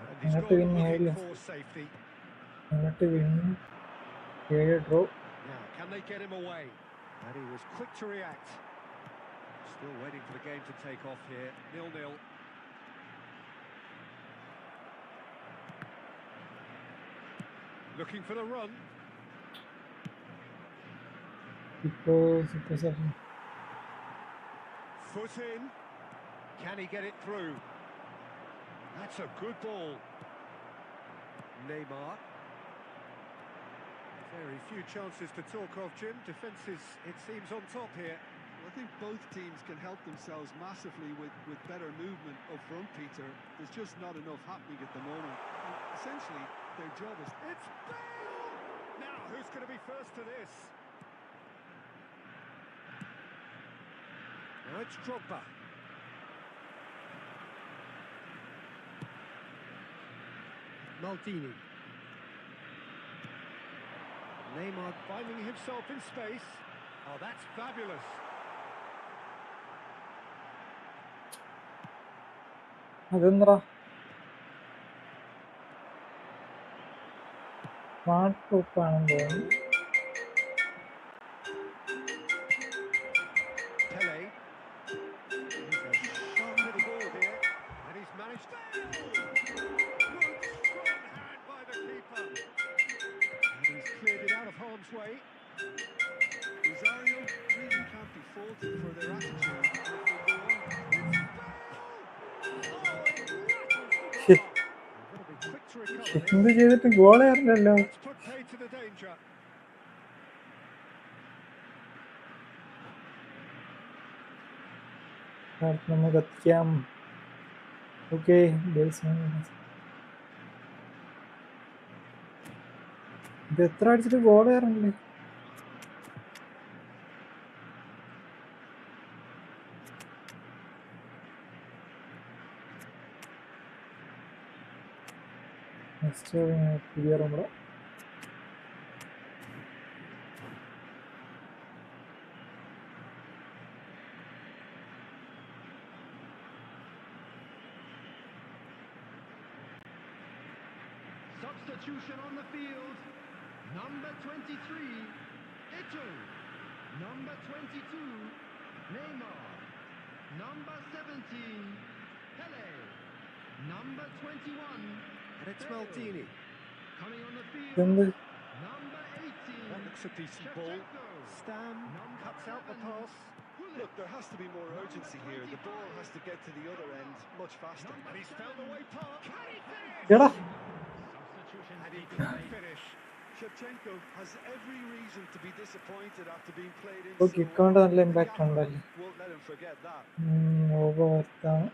And he's gone looking for safety. Now, can they get him away? And he was quick to react. Still waiting for the game to take off here. 0-0. Looking for the run. Foot in. Can he get it through? That's a good ball. Neymar. Very few chances to talk of, Jim. Defence is, it seems, on top here. I think both teams can help themselves massively with better movement up front, Peter. There's just not enough happening at the moment. And essentially, their job is... It's Bale! Now, who's going to be first to this? Now it's Drogba. Maldini. Neymar finding himself in space. Oh, that's fabulous. അതെന്താ smart ടോപ്പാണെന്ന് തോന്നുന്നു. Pele. He's a sharp little ball here, and he's managed to... Good, strong hand by the keeper. And he's cleared it out of harm's way. Rosario really can't be faulted for their attitude. എന്ത് ചെയ്തിട്ട് goal കയറില്ലല്ലോ. നമ്മൾ കത്തിക്കാം. Okay, ഇത് എത്ര അടിച്ചിട്ട് goal കയറണ്ടേ? Next പുതിയ നമ്മുടെ Substitution on the field. Number 23, Ito. Number 22, Neymar. Number 17, Pele. Number 21, And it's Maldini. coming on the field. എന്ത് Number 18, That looks a decent ball. Stam cuts out the pass. Look, there has to be more urgency here. The ball has to get to the other end much faster. And he's found the way past. Can he finish? എടാ Substitution And he can't finish. Shevchenko has every reason to be disappointed after being played in. ഇപ്പോൾ kick കൊണ്ട് നല്ല impact ഉണ്ടല്ലേ. Won't let him forget that. ഓബ വർത്താണ്.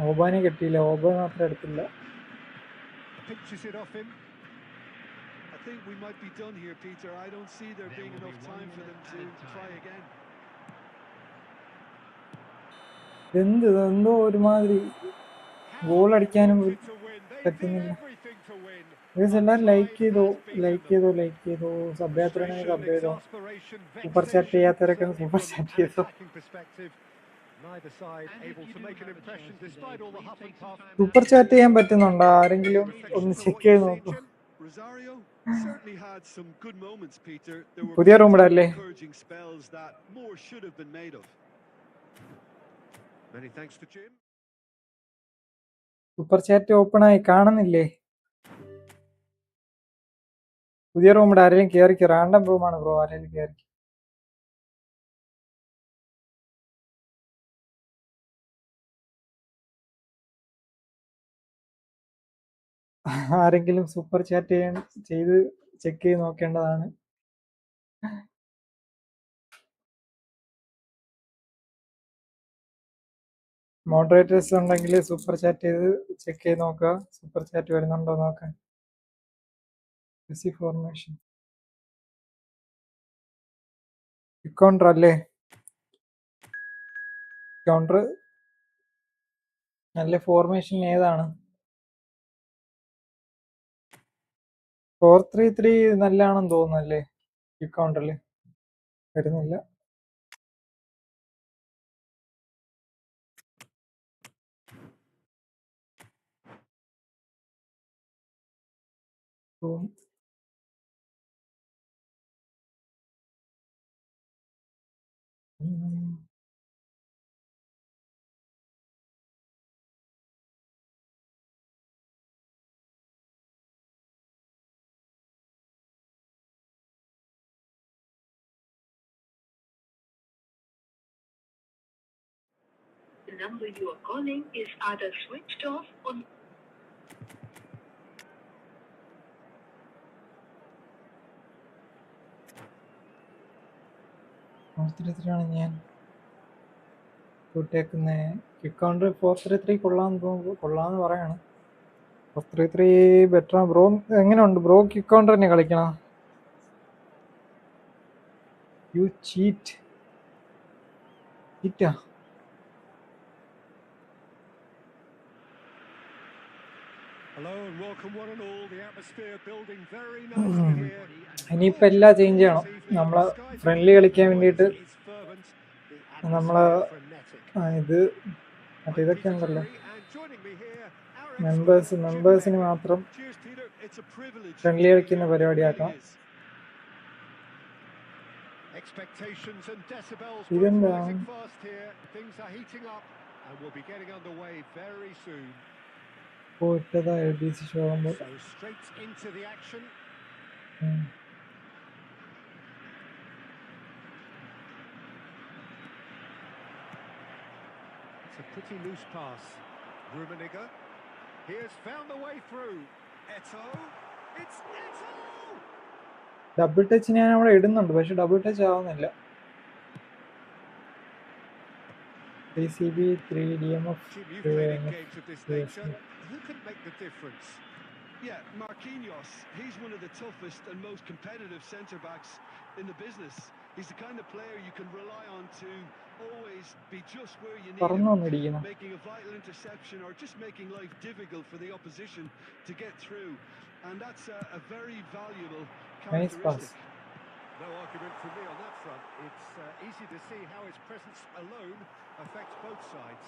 ഓബാനെ കിട്ടിയില്ല, ഓബ മാത്രം എടുത്തില്ല. Pinches it off him. I think we might be done here, Peter. I don't see there being enough time for them to try again. എന്തോ ഒരുമാതിരി goal അടിക്കാനും പറ്റുന്നില്ല. എല്ലാവരും like ചെയ്തോ sub ചെയ്യാത്തവരാണെങ്കിൽ സബ് ചെയ്തോ, സൂപ്പർ ചാറ്റ് ചെയ്യാത്തവരൊക്കെ സൂപ്പർ ചാറ്റ് ചെയ്തോ. Super chat ചെയ്യാൻ പറ്റുന്നുണ്ടോ? ആരെങ്കിലും ഒന്ന് ചെക്ക് ചെയ്ത് നോക്കൂ. Rosario certainly had some good moments, Peter. There were പുതിയ room ഇടല്ലേ? encouraging spells that more should have been made of. Many thanks to Jim. Super chat open ആയി കാണുന്നില്ലേ? പുതിയ റൂമിടെ ആരെങ്കിലും കയറിക്കോ. റാൻഡം റൂമാണ് ബ്രോ, ആരെങ്കിലും കയറി. ആരെങ്കിലും സൂപ്പർ ചാറ്റ് ചെയ്ത് ചെക്ക് ചെയ്ത് നോക്കേണ്ടതാണ്. മോഡറേറ്റേഴ്സ് ഉണ്ടെങ്കിൽ സൂപ്പർ ചാറ്റ് ചെയ്ത് ചെക്ക് ചെയ്ത് നോക്കുക, സൂപ്പർ ചാറ്റ് വരുന്നുണ്ടോ നോക്കാൻ. ഫോർമേഷൻ കൗണ്ടർ അല്ലേ? കൗണ്ടർ നല്ല ഫോർമേഷൻ ഏതാണ്? 4-3-3 നല്ലതാണെന്ന് തോന്നുന്നല്ലേ കൗണ്ടറിൽ? വരുന്നില്ല. The number you are calling is either switched off or ാണ് ഞാൻ കൂട്ടേക്കുന്നത്. കിക്ക് കൗണ്ടർ 4-3-3 കൊള്ളാന്ന് പറയാണ്. 4-3-3 ബെറ്റർ. ബ്രോ എങ്ങനെയുണ്ട് ബ്രോ? കിക്ക് കൗണ്ടർ തന്നെ കളിക്കണം. U ചീറ്റാ. Hello and welcome one and all. The atmosphere building very nicely here. ഇനിയിപ്പോൾ എല്ലാം ചേഞ്ച് ചെയ്യണം. നമ്മളെ ഫ്രണ്ട്ലി കളിക്കാൻ വേണ്ടിയിട്ട് നമ്മള് ഇത് മറ്റേ ഇതൊക്കെ ഉണ്ടല്ലോ, മെമ്പേഴ്സിന് മാത്രം ഫ്രണ്ട്ലി കളിക്കുന്ന പരിപാടിയാക്കാം. Expectations and decibels ഇതെന്താ? rising fast here. Things are heating up and we'll be getting underway very soon. പോയിട്ടതാ LBC show ആകുമ്പോൾ So straight into the action. It's a pretty loose pass. Rummenigge. He has found the way through. Eto'o. It's Eto'o! Double touch ഞാൻ അവിടെ ഇടുന്നുണ്ട്, പക്ഷെ double touch ആവുന്നില്ല. 3CB, 3 DMF, Jim, you've 3 played in AMF, games of this 3 nature. SC. Who can make the difference? Yeah, Marquinhos, he's one of the toughest and most competitive centre-backs in the business. He's the kind of player you can rely on to always be just where you need പറന്നു him, വന്നിരിക്കുന്നു. making a vital interception or just making life difficult for the opposition to get through. And that's a very valuable Nice pass. characteristic. No argument from me on that front. It's easy to see how his presence alone affects both sides.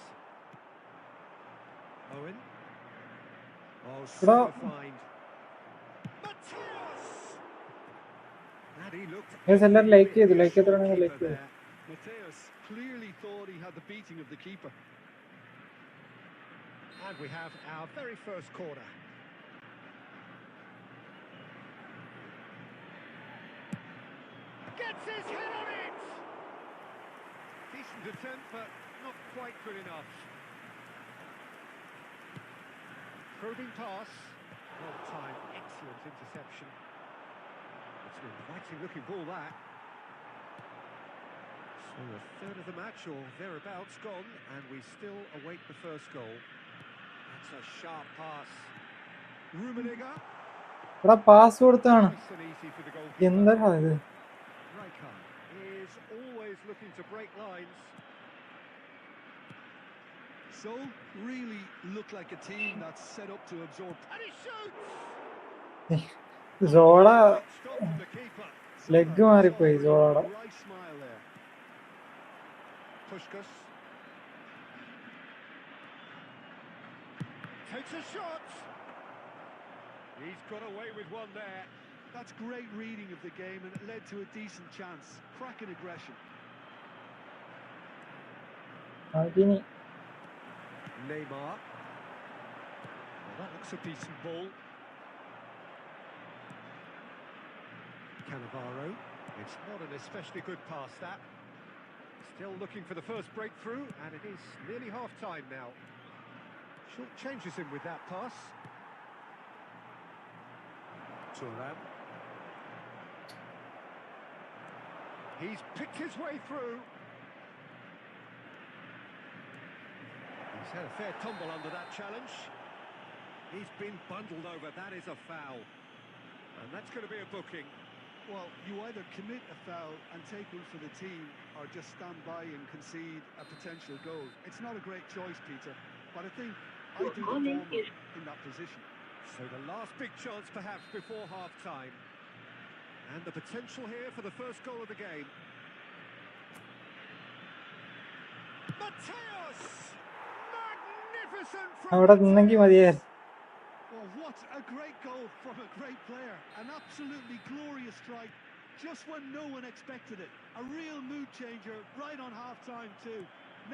Owen. Oh, super find. Mateus! And he looked എല്ലാവരും like ചെയ്തു. Like reassured ചെയ്തിട്ടുണ്ടെങ്കിൽ like keeper ചെയ്തു. there. Mateus clearly thought he had the beating of the keeper. And we have our very first corner. Gets his head on it! Decent attempt, but not quite good enough. Probing pass. Well timed, excellent interception. It's an inviting looking ball, that. So a third of the match or thereabouts gone, and we still await the first goal. That's a sharp pass. Rummenigge. ഇവിടെ pass കൊടുത്താണ്. Nice and easy for the goalkeeper. എന്താ ഇത്? Rijkaard is always looking to break lines. So, really look like a team that's set up to absorb. And he shoots! Zola Stop from the keeper. Leg മാറിപ്പോയി സോളയുടെ. Right smile there. Puskás. Takes a shot. He's got away with one there. That's great reading of the game and it led to a decent chance. Cracking aggression. അതിനി Neymar. Well, that looks a decent ball. Cannavaro. It's not an especially good pass, that. Still looking for the first breakthrough, and it is nearly half-time now. Short changes him with that pass. Thuram. He's picked his way through. He's had a fair tumble under that challenge. He's been bundled over. That is a foul. And that's going to be a booking. Well, you either commit a foul and take one for the team or just stand by and concede a potential goal. It's not a great choice, Peter, but I think I do the former in that position. So the last big chance perhaps before half-time. And the potential here for the first goal of the game. Mateus! Magnificent from അവിടെ നിന്നെങ്കിൽ മതിയായിരുന്നു. Well, what a great goal from a great player. An absolutely glorious strike, just when no one expected it. A real mood changer right on half-time too.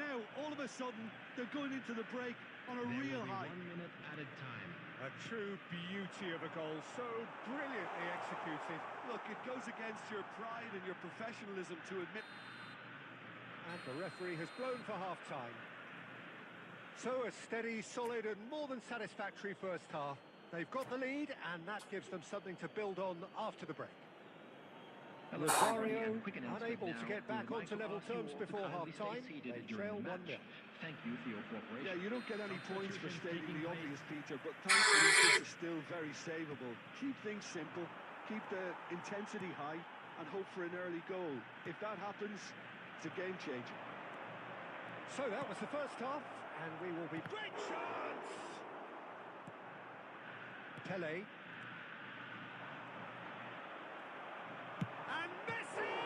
Now, all of a sudden, they're going into the break on a real high. 1 minute added time. A true beauty of a goal, so brilliantly executed. Look, it goes against your pride and your professionalism to admit. And the referee has blown for half-time. So a steady, solid and more than satisfactory first half. They've got the lead and that gives them something to build on after the break. Rosario unable to get back onto level terms before half-time. They trail 1-0. Thank you for your cooperation. Yeah, you don't get any points for stating the obvious, Peter, but thankfully this is still very savable. Keep things simple, keep the intensity high, and hope for an early goal. If that happens, it's a game changer. So that was the first half, and we will be... Great chance! Pele. And Messi!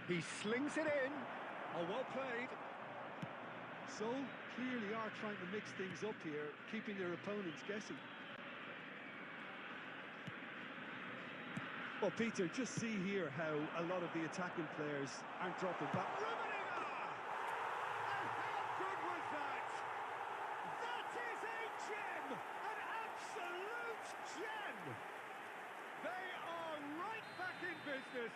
He slings it in. Oh, well played. So, clearly are trying to mix things up here, keeping their opponents guessing. Well, Peter, just see here how a lot of the attacking players aren't dropping back. Rummenigge! And how good was that? That is a gem! An absolute gem! They are right back in business.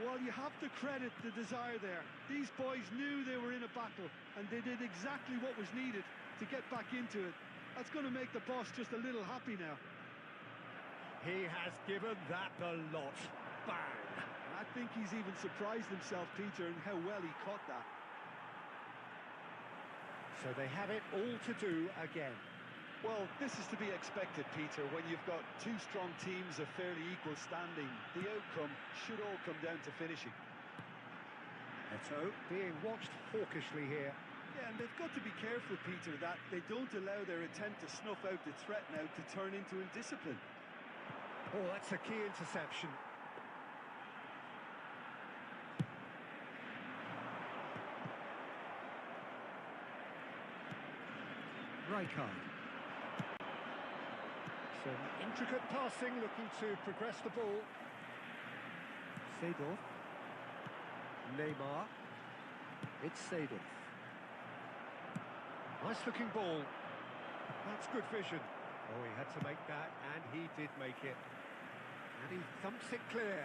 Well, you have to credit the desire there. These boys knew they were in a battle, and they did exactly what was needed to get back into it. That's going to make the boss just a little happy now. He has given that a lot. Bang! I think he's even surprised himself, Peter, in how well he caught that. So they have it all to do again. Well, this is to be expected, Peter. When you've got two strong teams of fairly equal standing, the outcome should all come down to finishing. Eto being watched hawkishly here. Yeah, and they've got to be careful, Peter, that they don't allow their attempt to snuff out the threat now to turn into indiscipline. Oh, that's a key interception. Rijkaard. Some intricate passing, looking to progress the ball. Seedorf. Neymar. It's Seedorf. Nice looking ball. That's good vision. Oh, he had to make that, and he did make it. And he thumps it clear.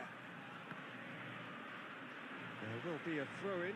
There will be a throw-in.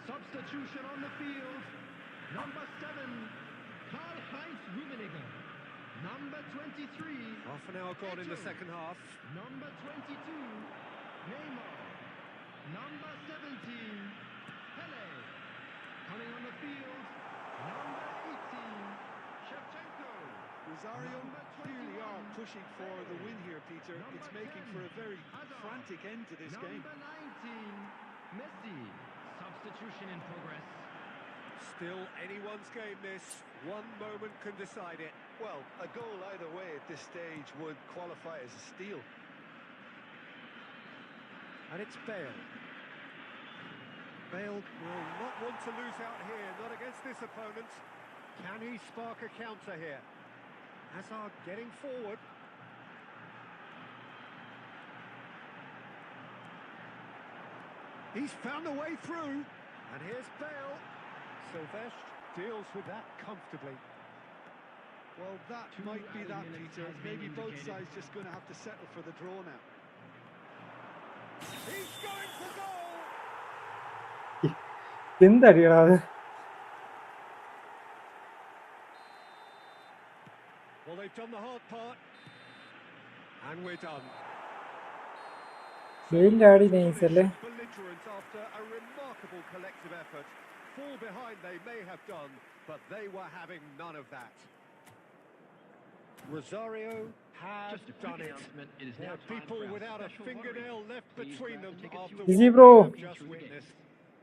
Substitution on the field. Number 7, Karl-Heinz Rummenigge. Number 23. Half an hour gone in the second half. Number 22, Neymar. Number 17, Pele. Coming on the field, number 18, Shevchenko. Rosario clearly are pushing for the win here, Peter. It's making for a very frantic end to this game. Number 19, Messi. Substitution in progress. Still anyone's game this. One moment can decide it. Well, a goal either way at this stage would qualify as a steal. And it's Bale. Bale will not want to lose out here, not against this opponent. Can he spark a counter here? Hazard getting forward. He's found a way through. And here's Bale. Sylvestre deals with that comfortably. Well, that might be that, Peter. Maybe both sides just going to have to settle for the draw now. He's going for goal! എന്തടിയടാ അത്? Well, they've done the hard part. And we're done. വെയിലിന്റെ ആടി nice അല്ലേ? Belligerent after a remarkable collective effort. Fall behind they may have done, but they were having none of that. Rosario have done it. There are people without a fingernail left between them after Easy, what bro. we have just witnessed.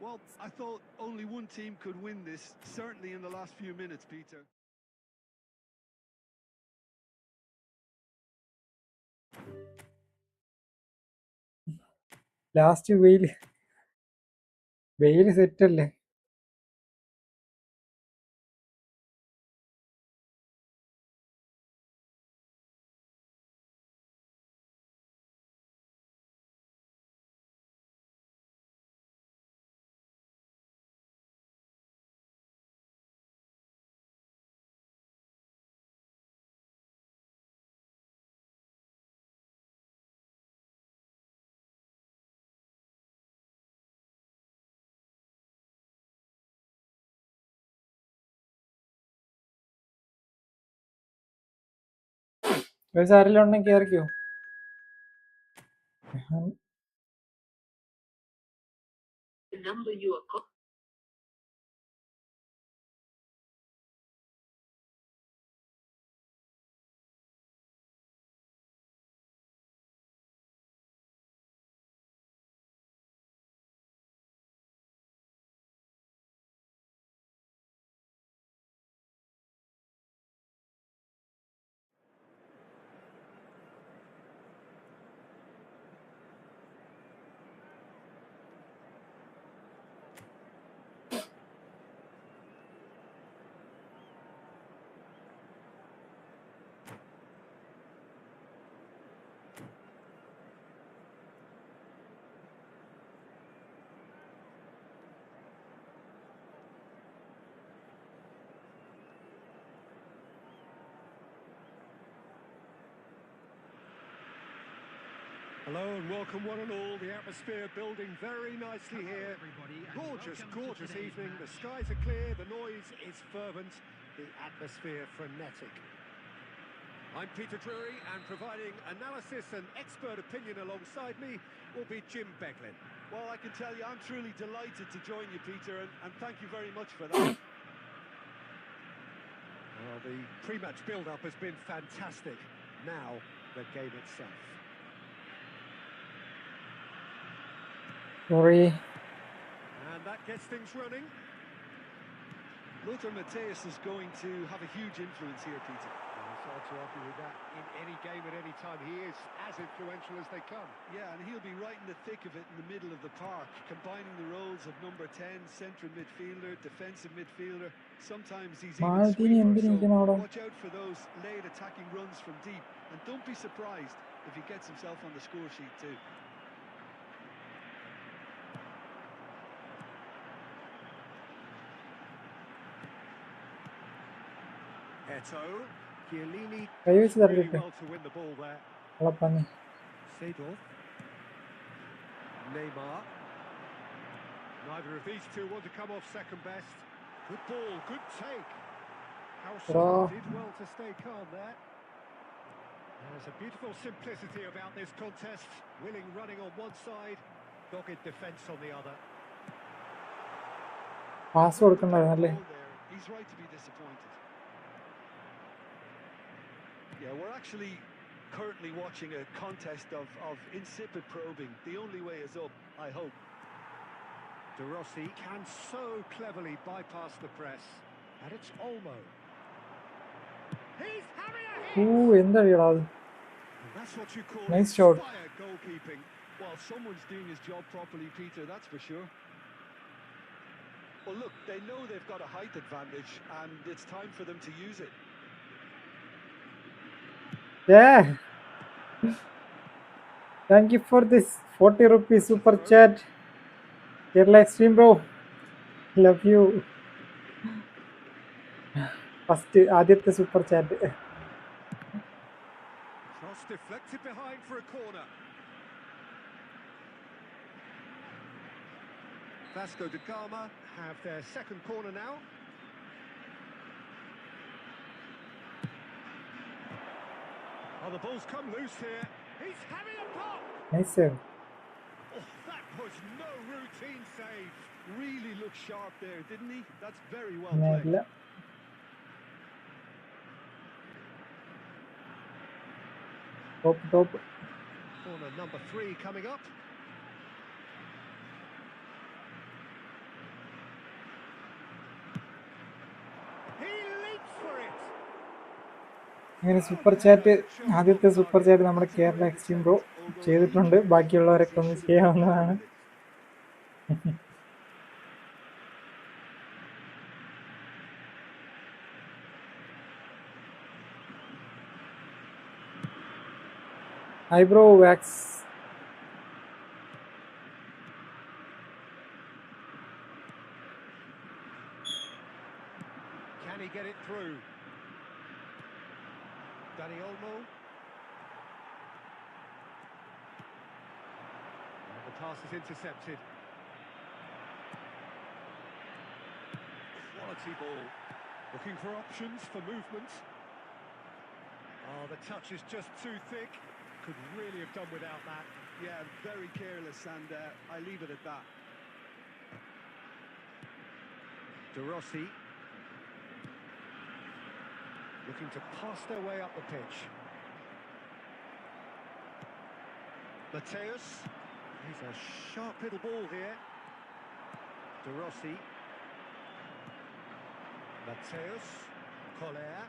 Well, I thought only one team could win this, certainly in the last few minutes, Peter. Last വെയില് set അല്ലേ? ആരെല്ലാം ഉണ്ടെങ്കിൽ കയറിക്കോ. The number you are calling. Hello and welcome one and all. The atmosphere building very nicely here. Gorgeous evening. The skies are clear, the noise is fervent, the atmosphere frenetic. I'm Peter Drury, and providing analysis and expert opinion alongside me will be Jim Beglin. Well, I can tell you I'm truly delighted to join you, Peter, and thank you very much for that. Well, the pre-match build-up has been fantastic. Now, the game itself. Sorry. And that gets things running. Lothar Matthäus is going to have a huge influence here, Peter. It's hard to argue with that. In any game at any time, he is as influential as they come. Yeah, and he'll be right in the thick of it in the middle of the park, combining the roles of number 10, central midfielder, defensive midfielder. Sometimes he's even Maldini sweeper, എന്തിനിരിക്കുന്നു അവിടെ? so watch out for those late attacking runs from deep. And don't be surprised if he gets himself on the score sheet too. Eto, Chiellini കൈവച്ച് really തട്ടിട്ട് well to win the ball there. ഉളപ്പന്നി. Seedorf, Neymar. Neither of these two want to come off second best. Good ball, good take. Harrison did well to stay calm there. There's a beautiful simplicity about this contest. Willing running on one side, dogged defence on the other. Pass കൊടുക്കണ്ടായിരുന്നല്ലേ? He's right to be disappointed. Yeah, we're actually currently watching a contest of insipid probing. The only way is up, I hope. De Rossi can so cleverly bypass the press. And it's Olmo. He's having a hit! എന്താ അത്? That's what you call Nice shot. inspired goalkeeping. Well, someone's doing his job properly, Peter, that's for sure. Well, look, they know they've got a height advantage, and it's time for them to use it. Yeah. Thank you for this 40 rupees super chat. Kerala Extreme bro. Love you. First ആദ്യത്തെ super chat. Cross deflected behind for a corner. Vasco da Gama have their second corner now. Oh, the ball's come loose here. He's having a pop! Nice save. Oh, that was no routine save. Really looked sharp there, didn't he? That's very well played. ഇല്ല. Top. Corner number 3 coming up. He leaps for it. അങ്ങനെ super chat ആദ്യത്തെ super chat നമ്മുടെ Kerala extreme bro ചെയ്തിട്ടുണ്ട്. ബാക്കിയുള്ളവരൊക്കെ ഒന്ന് ചെയ്യാവുന്നതാണ്. Eyebrow wax. Can he get it through? Dani Olmo. And the pass is intercepted. Quality ball. Looking for options for movement. Oh, the touch is just too thick. Could really have done without that. Yeah, very careless, and I leave it at that. De Rossi. Looking to pass their way up the pitch. Matthäus. He's a sharp little ball here. De Rossi. Matthäus. Collier.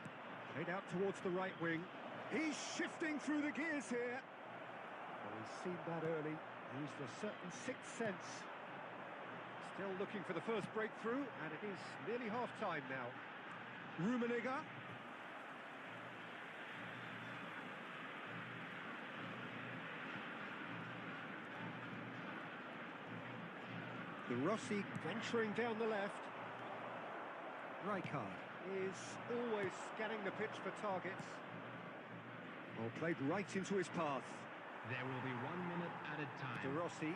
Played out towards the right wing. He's shifting through the gears here. Well, he's seen that early. Used a certain sixth sense. Still looking for the first breakthrough, and it is nearly half-time now. Rummenigge. De Rossi venturing down the left. Rijkaard is always scanning the pitch for targets. Well, played right into his path. There will be 1 minute added time. De Rossi.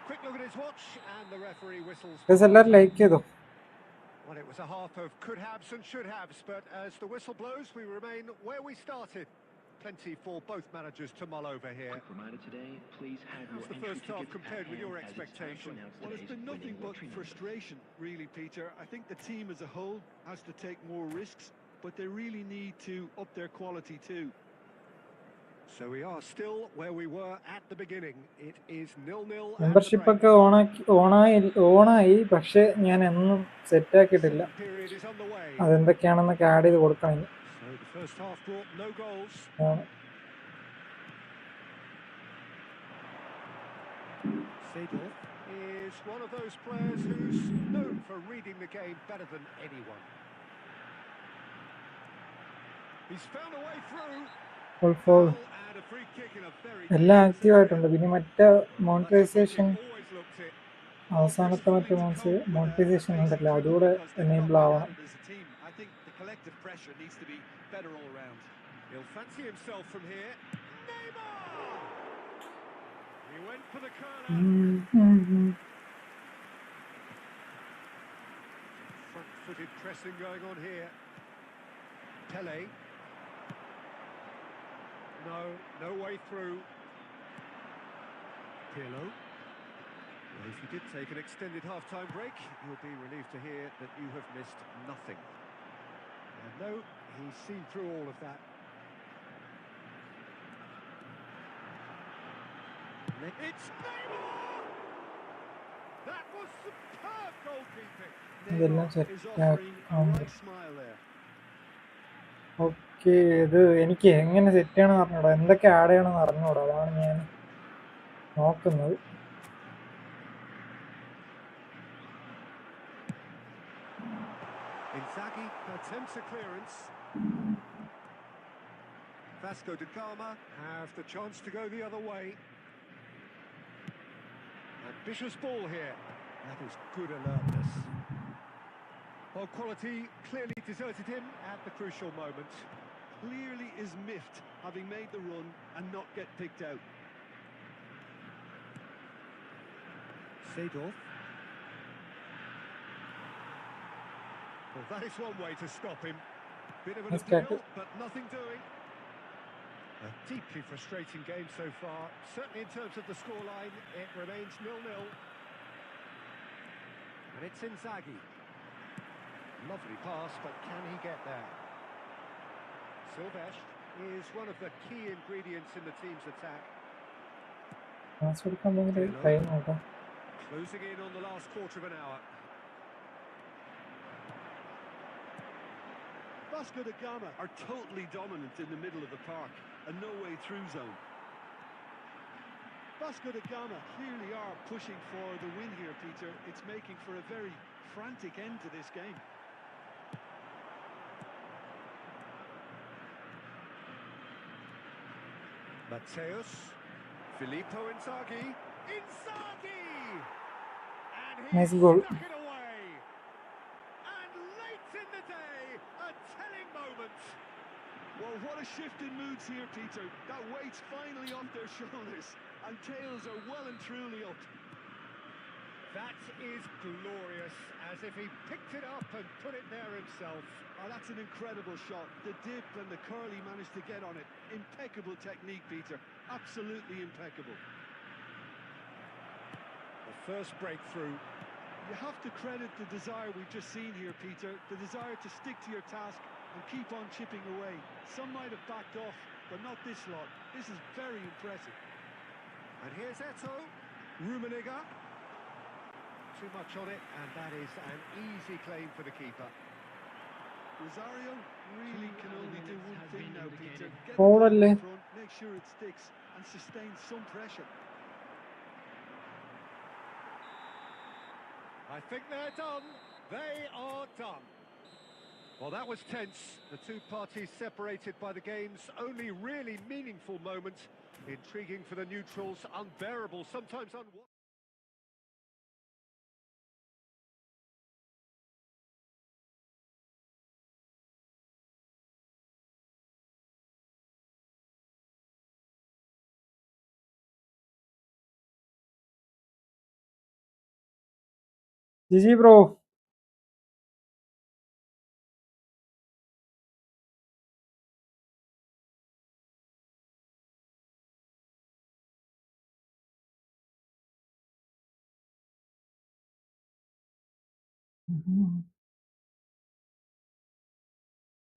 Quick look at his watch, and the referee whistles. എല്ലാവരും like ചെയ്തോ? Well, it was a half of could-haves and should-haves, but as the whistle blows, we remain where we started. Plenty for both managers to mull over here. How's the first half compared with your expectation? Well, it's been nothing but frustration, really, Peter. I think the team as a whole has to take more risks, but they really need to up their quality too. So we are still where we were at the beginning. It is 0-0. Membership ഒക്കെ ഓണായി, പക്ഷെ ഞാൻ എന്നും set ആക്കിയിട്ടില്ല. അതെന്തൊക്കെയാണെന്നൊക്കെ add ചെയ്ത് കൊടുക്കണം. So the first half brought no goals. Seedorf is one of those players who's known for reading the game better than anyone. He's found a way through. And a free kick in a very എല്ലാം active ആയിട്ടുണ്ട്. പിന്നെ മറ്റേ monetisation, അവസാനത്തെ മറ്റേ monetisation ഉണ്ടല്ലോ, അതുകൂടെ enable ആവണം. He'll fancy himself from here. Neymar! He went for the corner. Front-footed pressing going on here. Pele. No way through. Pirlo. Well, if you did take an extended half-time break, you'll be relieved to hear that you have missed nothing. And no, he's seen through all of that. It's Neymar! That was superb goalkeeping. ഇതെല്ലാം Is offering a right smile there. Okay, ഇത് എനിക്ക് എങ്ങനെ set ചെയ്യണമെന്ന് അറിഞ്ഞൂടാ, എന്തൊക്കെ add ചെയ്യണമെന്ന് അറിഞ്ഞൂടാ, അതാണ് ഞാൻ നോക്കുന്നത്. Inzaghi attempts a clearance. Vasco da Gama have the chance to go the other way. Ambitious ball here. That is good alertness. Well, quality clearly deserted him at the crucial moment. Clearly is miffed, having made the run and not get picked out. Seedorf. Well, that is one way to stop him. Bit of an appeal, but nothing doing. A deeply frustrating game so far. Certainly in terms of the scoreline, it remains 0-0. And it's Inzaghi. Lovely pass, but can he get there? Silvesh is one of the key ingredients in the team's attack. Closing in on the last quarter of an hour. Vasco da Gama are totally dominant in the middle of the park, a no-way through zone. Vasco da Gama clearly are pushing for the win here, Peter. It's making for a very frantic end to this game. Mateus, Filippo Inzaghi, and he nice goal. stuck it away. And late in the day, a telling moment. Well, what a shift in moods here, Peter. That weight's finally off their shoulders, and tails are well and truly up. That is glorious, as if he picked it up and put it there himself. Oh, that's an incredible shot. The dip and the curl he managed to get on it. Impeccable technique, Peter. Absolutely impeccable. The first breakthrough. You have to credit the desire we've just seen here, Peter. The desire to stick to your task and keep on chipping away. Some might have backed off, but not this lot. This is very impressive. And here's Eto'o, Rummenigge. Too much on it, and that is an easy claim for the keeper. Rosario really can only do one thing now, Peter. Get the Ball ball alle. in front, make sure it sticks, and sustain some pressure. I think they're done. They are done. Well, that was tense. The two parties separated by the game's only really meaningful moment. Intriguing for the neutrals, unbearable, sometimes unwatchable. GG bro.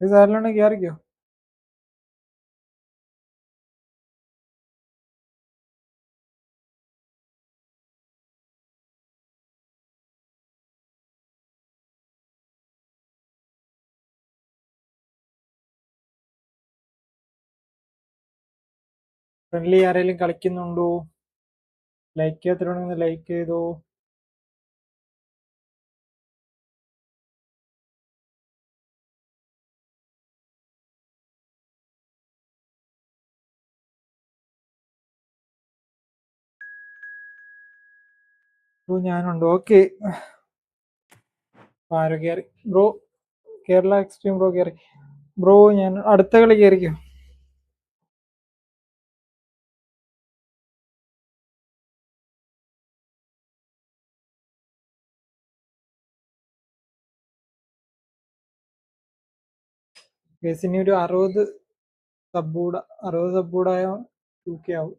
ഇത് ആരിലാണ് കയറിക്കോ. Friendly ആരെങ്കിലും കളിക്കുന്നുണ്ടോ? Like ചെയ്യാത്തിട്ടുണ്ടെങ്കിൽ like ചെയ്തോ. ഞാനുണ്ട്. Okay, ആരോ കയറി. Bro Kerala extreme bro കയറി. Bro ഞാൻ അടുത്ത കളി കയറിക്കോ. കേസിന് ഒരു 60 സബ്ബൂടായ 2K ആവും.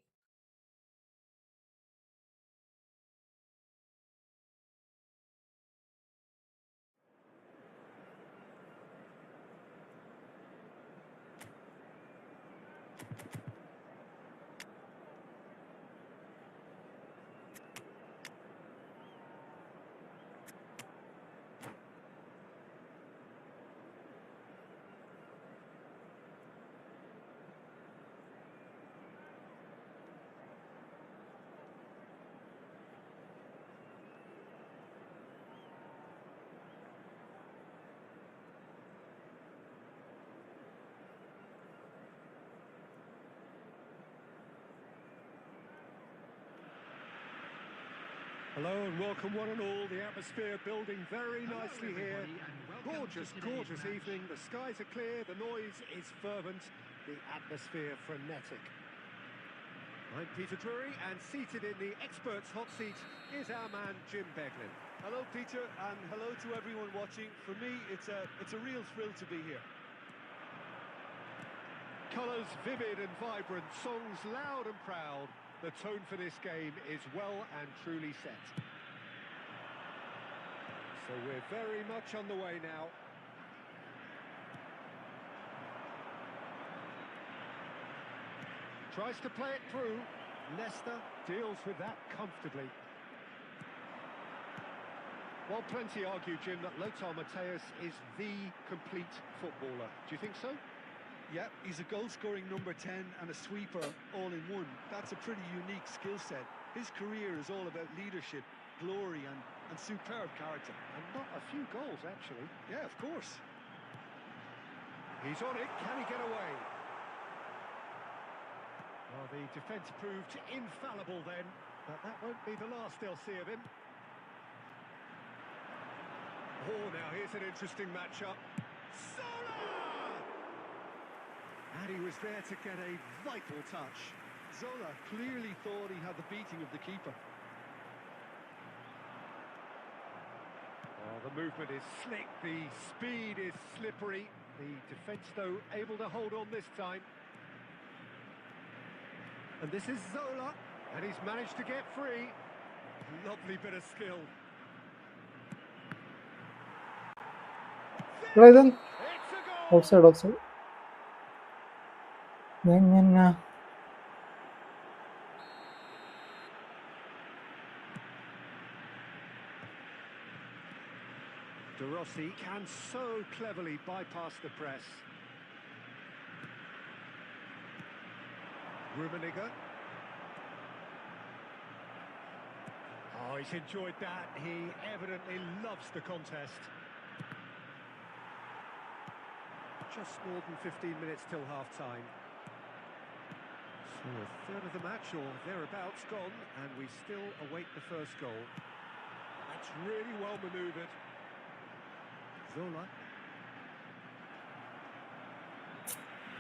Hello and welcome one and all. The atmosphere building very nicely here. Gorgeous, gorgeous evening. The skies are clear, the noise is fervent, the atmosphere frenetic. I'm Peter Drury, and seated in the experts' hot seat is our man Jim Beglin. Hello, Peter, and hello to everyone watching. For me, it's a real thrill to be here. Colours vivid and vibrant, songs loud and proud. The tone for this game is well and truly set. So we're very much on the way now. Tries to play it through. Leicester deals with that comfortably. Well, plenty argue, Jim, that Lothar Matthäus is the complete footballer. Do you think so? Yeah, he's a goal-scoring number 10 and a sweeper all in one. That's a pretty unique skill set. His career is all about leadership, glory and superb character. And not a few goals, actually. Yeah, of course. He's on it. Can he get away? Well, the defence proved infallible then, but that won't be the last they'll see of him. Oh, now here's an interesting matchup. And he was there to get a vital touch. Zola clearly thought he had the beating of the keeper. Oh, the movement is slick, the speed is slippery. The defence, though, able to hold on this time. And this is Zola, and he's managed to get free. Lovely bit of skill. Right then. It's a goal! Offside. De Rossi can so cleverly bypass the press. Rummenigge. Oh, he's enjoyed that. He evidently loves the contest. Just more than 15 minutes till half-time. So a third of the match or thereabouts gone, and we still await the first goal. That's really well manoeuvred. Zola.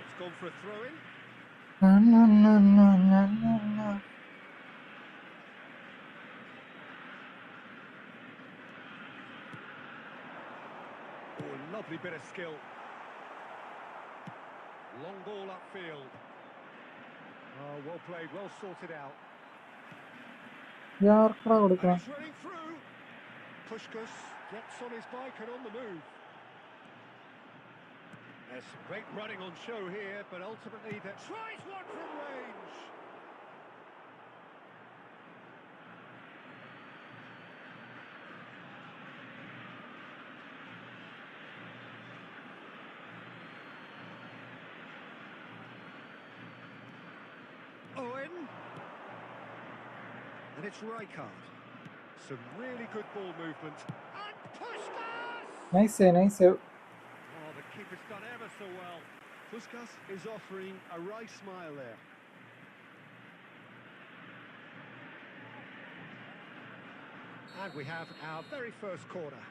It's gone for a throw-in. Lovely bit of skill. Long ball upfield. Oh, well played, well sorted out. ആർക്കാ And കൊടുക്കണം? he's running through. Pushkas gets on his bike and on the move. There's some great running on show here, but ultimately that tries one from range. Owen. And it's Rijkaard. Some really good ball movement. And Pushkas! Nice save, nice save. Oh, the keeper's done ever so well. Puskas is offering a right smile there. And we have our very first corner.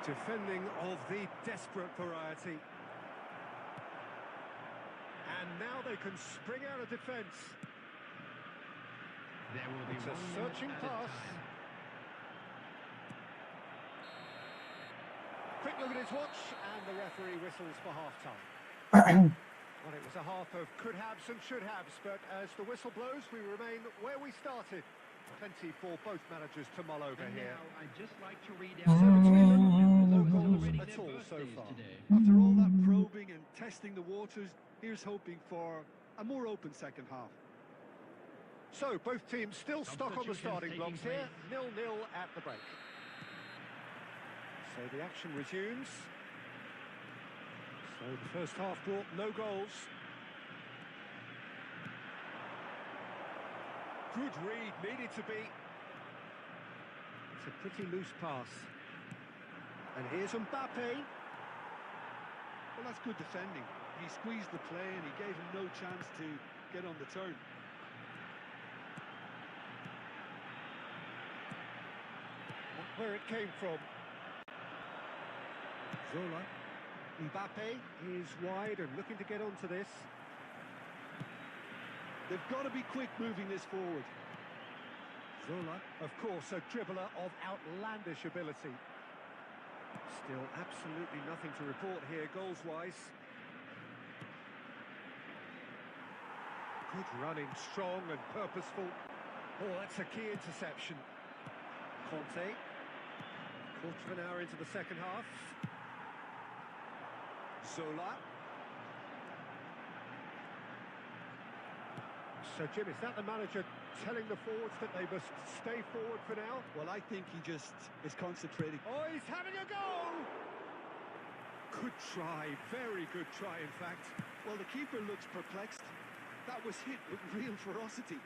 Defending of the desperate variety. And now they can spring out of defence. There will be It's a 1 minute searching added pass. time. Quick look at his watch, and the referee whistles for half-time. Well, it was a half of could-haves and should-haves, but as the whistle blows, we remain where we started. Plenty for both managers to mull over And here. now I'd just like to read So out between them, no those goals celebrating at their all so birthdays far. today. After all that probing and testing the waters, here's hoping for a more open second half. So both teams still stuck on the starting blocks here, 0-0 at the break. So the action resumes. So the first half brought no goals. Good read, needed to be. It's a pretty loose pass. And here's Mbappe. Well, that's good defending. He squeezed the play and he gave him no chance to get on the turn. Where it came from. Zola. Mbappe is wide and looking to get onto this. They've got to be quick moving this forward. Zola, of course, a dribbler of outlandish ability. Still absolutely nothing to report here, goals-wise. Good running, strong and purposeful. Oh, that's a key interception. Conte. Quarter of an hour into the second half. Zola. So, Jim, is that the manager telling the forwards that they must stay forward for now? Well, I think he just is concentrating. Oh, he's having a go! Good try, very good try, in fact. Well, the keeper looks perplexed. That was hit with real ferocity.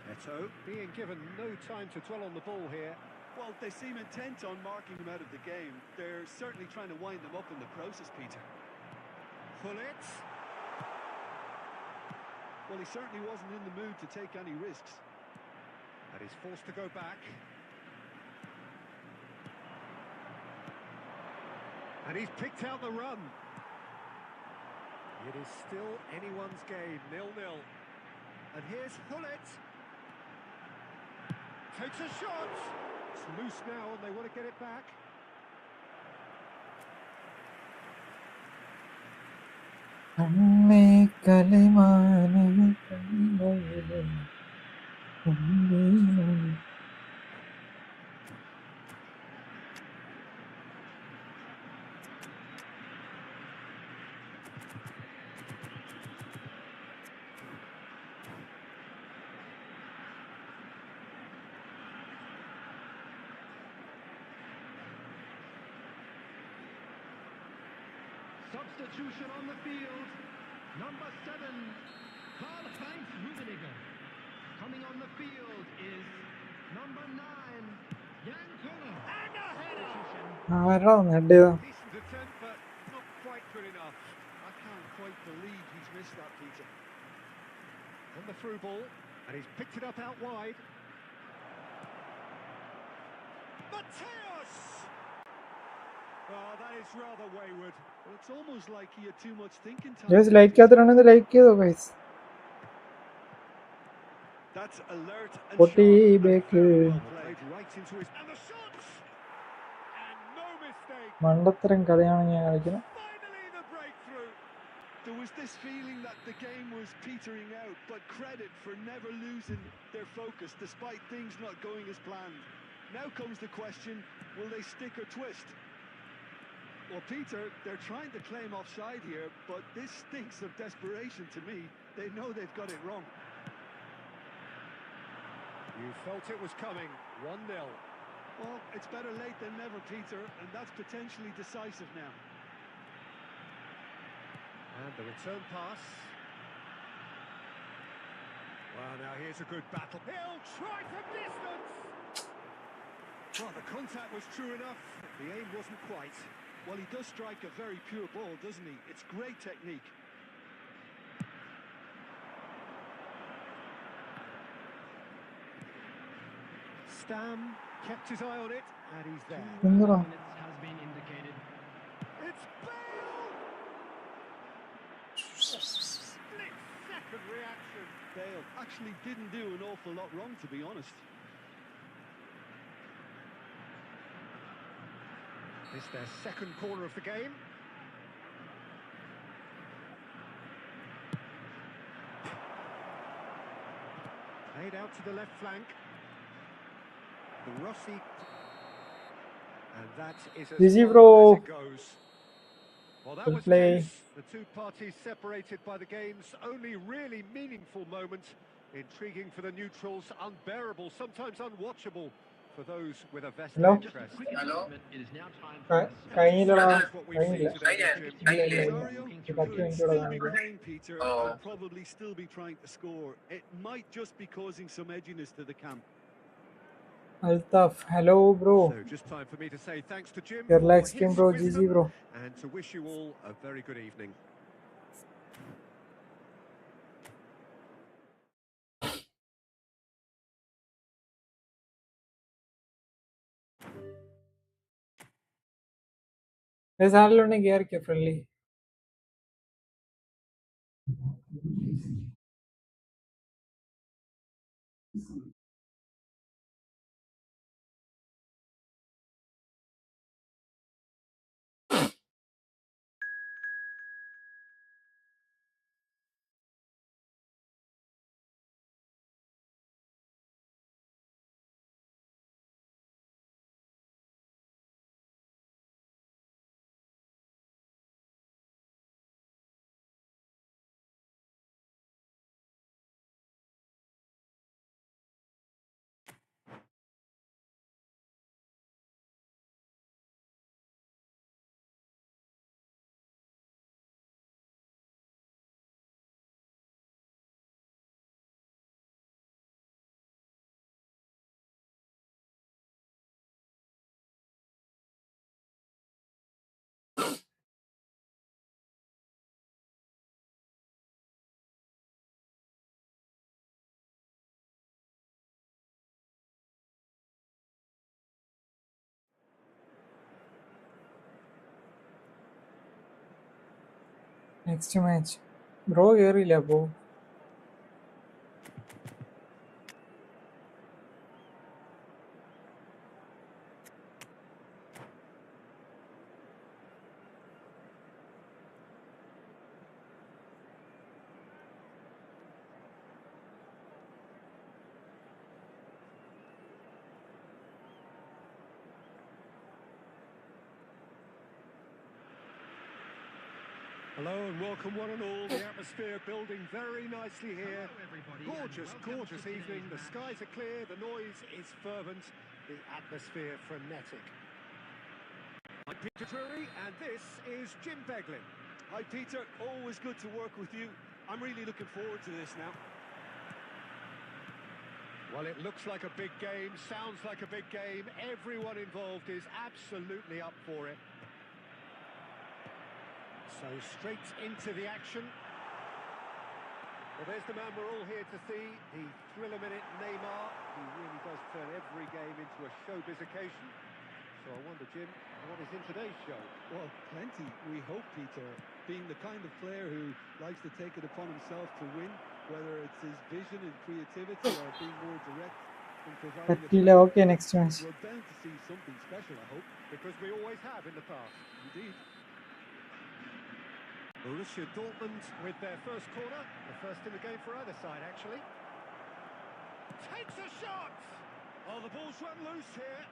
Eto being given no time to dwell on the ball here. Well, they seem intent on marking him out of the game. They're certainly trying to wind them up in the process, Peter. Pullet. Well, he certainly wasn't in the mood to take any risks. And he's forced to go back. And he's picked out the run. It is still anyone's game, 0-0. And here's Pullet. Takes a shot. It's loose now and they want to get it back. Substitution on the field. Number 7, Karl-Heinz Rummenigge. Coming on the field is number 9, Jan Koller. And a header! ആരാ നേടിയത്? Decent attempt, but not quite good enough. I can't quite believe he's missed that, Peter. On the through ball, and he's picked it up out wide. Mateus! Oh, that is rather wayward. Well, it's almost like he had too much thinking time. Guys like ചെയ്യാത്തവരാണെങ്കിൽ like ചെയ്തോ guys. That's alert and Potty sharp and back. very well played. Played right into his... And the shots! And no mistake. മണ്ടത്തരം കളിയാണ് ഞാൻ കളിക്കുന്നത്. Finally the breakthrough. There was this feeling that the game was petering out, but credit for never losing their focus despite things not going as planned. Now comes the question, will they stick or twist? Well, Peter, they're trying to claim offside here, but this stinks of desperation to me. They know they've got it wrong. You felt it was coming. 1-0. Well, it's better late than never, Peter, and that's potentially decisive now. And the return pass. Well, now here's a good battle. He'll try from distance! Well, the contact was true enough. The aim wasn't quite. Well, he does strike a very pure ball, doesn't he? It's great technique. Stam kept his eye on it, and he's there. എന്തിനാ? Minutes has been indicated. It's Bale! Split-second reaction. Bale actually didn't do an awful lot wrong, to be honest. It's their second corner of the game. Played out to the left flank. The Rossi. And that is as GG far bro. as it goes. Well, that Good was play. tense. The two parties separated by the game's only really meaningful moment. Intriguing for the neutrals, unbearable, sometimes unwatchable for those with a vested Hello? interest. It is now time for കഴിഞ്ഞില്ലടാ. That's what we've seen കഴിഞ്ഞില്ല. today, Jim. ഇല്ല ഇല്ല ഇല്ല. Rosario ഒരു 10 could minute കൂടെ still be കാണിക്കാം. playing, Peter, and probably still be trying to score. It might just be causing some edginess to the camp. Altaf, hello bro. So just time for me to say thanks to Jim Your for likes his team bro, wisdom, GG bro. and to wish you all a very good evening. ആരെങ്കിലും കേറിക്കോ friendly. Next match bro കേറിയില്ല അപ്പോ. Hello and welcome one and all. The atmosphere building very nicely here. Gorgeous, gorgeous evening. The skies are clear, the noise is fervent, the atmosphere frenetic. I'm Peter Drury and this is Jim Beglin. Hi, Peter. Always good to work with you. I'm really looking forward to this now. Well, it looks like a big game, sounds like a big game. Everyone involved is absolutely up for it. So straight into the action. Well, there's the man we're all here to see, the thriller-minute Neymar. He really does turn every game into a showbiz occasion. So I wonder, Jim, what is in today's show? Well, plenty, we hope, Peter. being the kind of player who likes to take it upon himself to win, whether it's his vision and creativity or being more direct in providing a പറ്റിയില്ല. play. Okay, next match. We're bound to see something special, I hope. Because we always have in the past. Indeed. Borussia Dortmund with their first corner, the first in the game for either side, actually. Takes a shot! Oh, the ball's run loose here.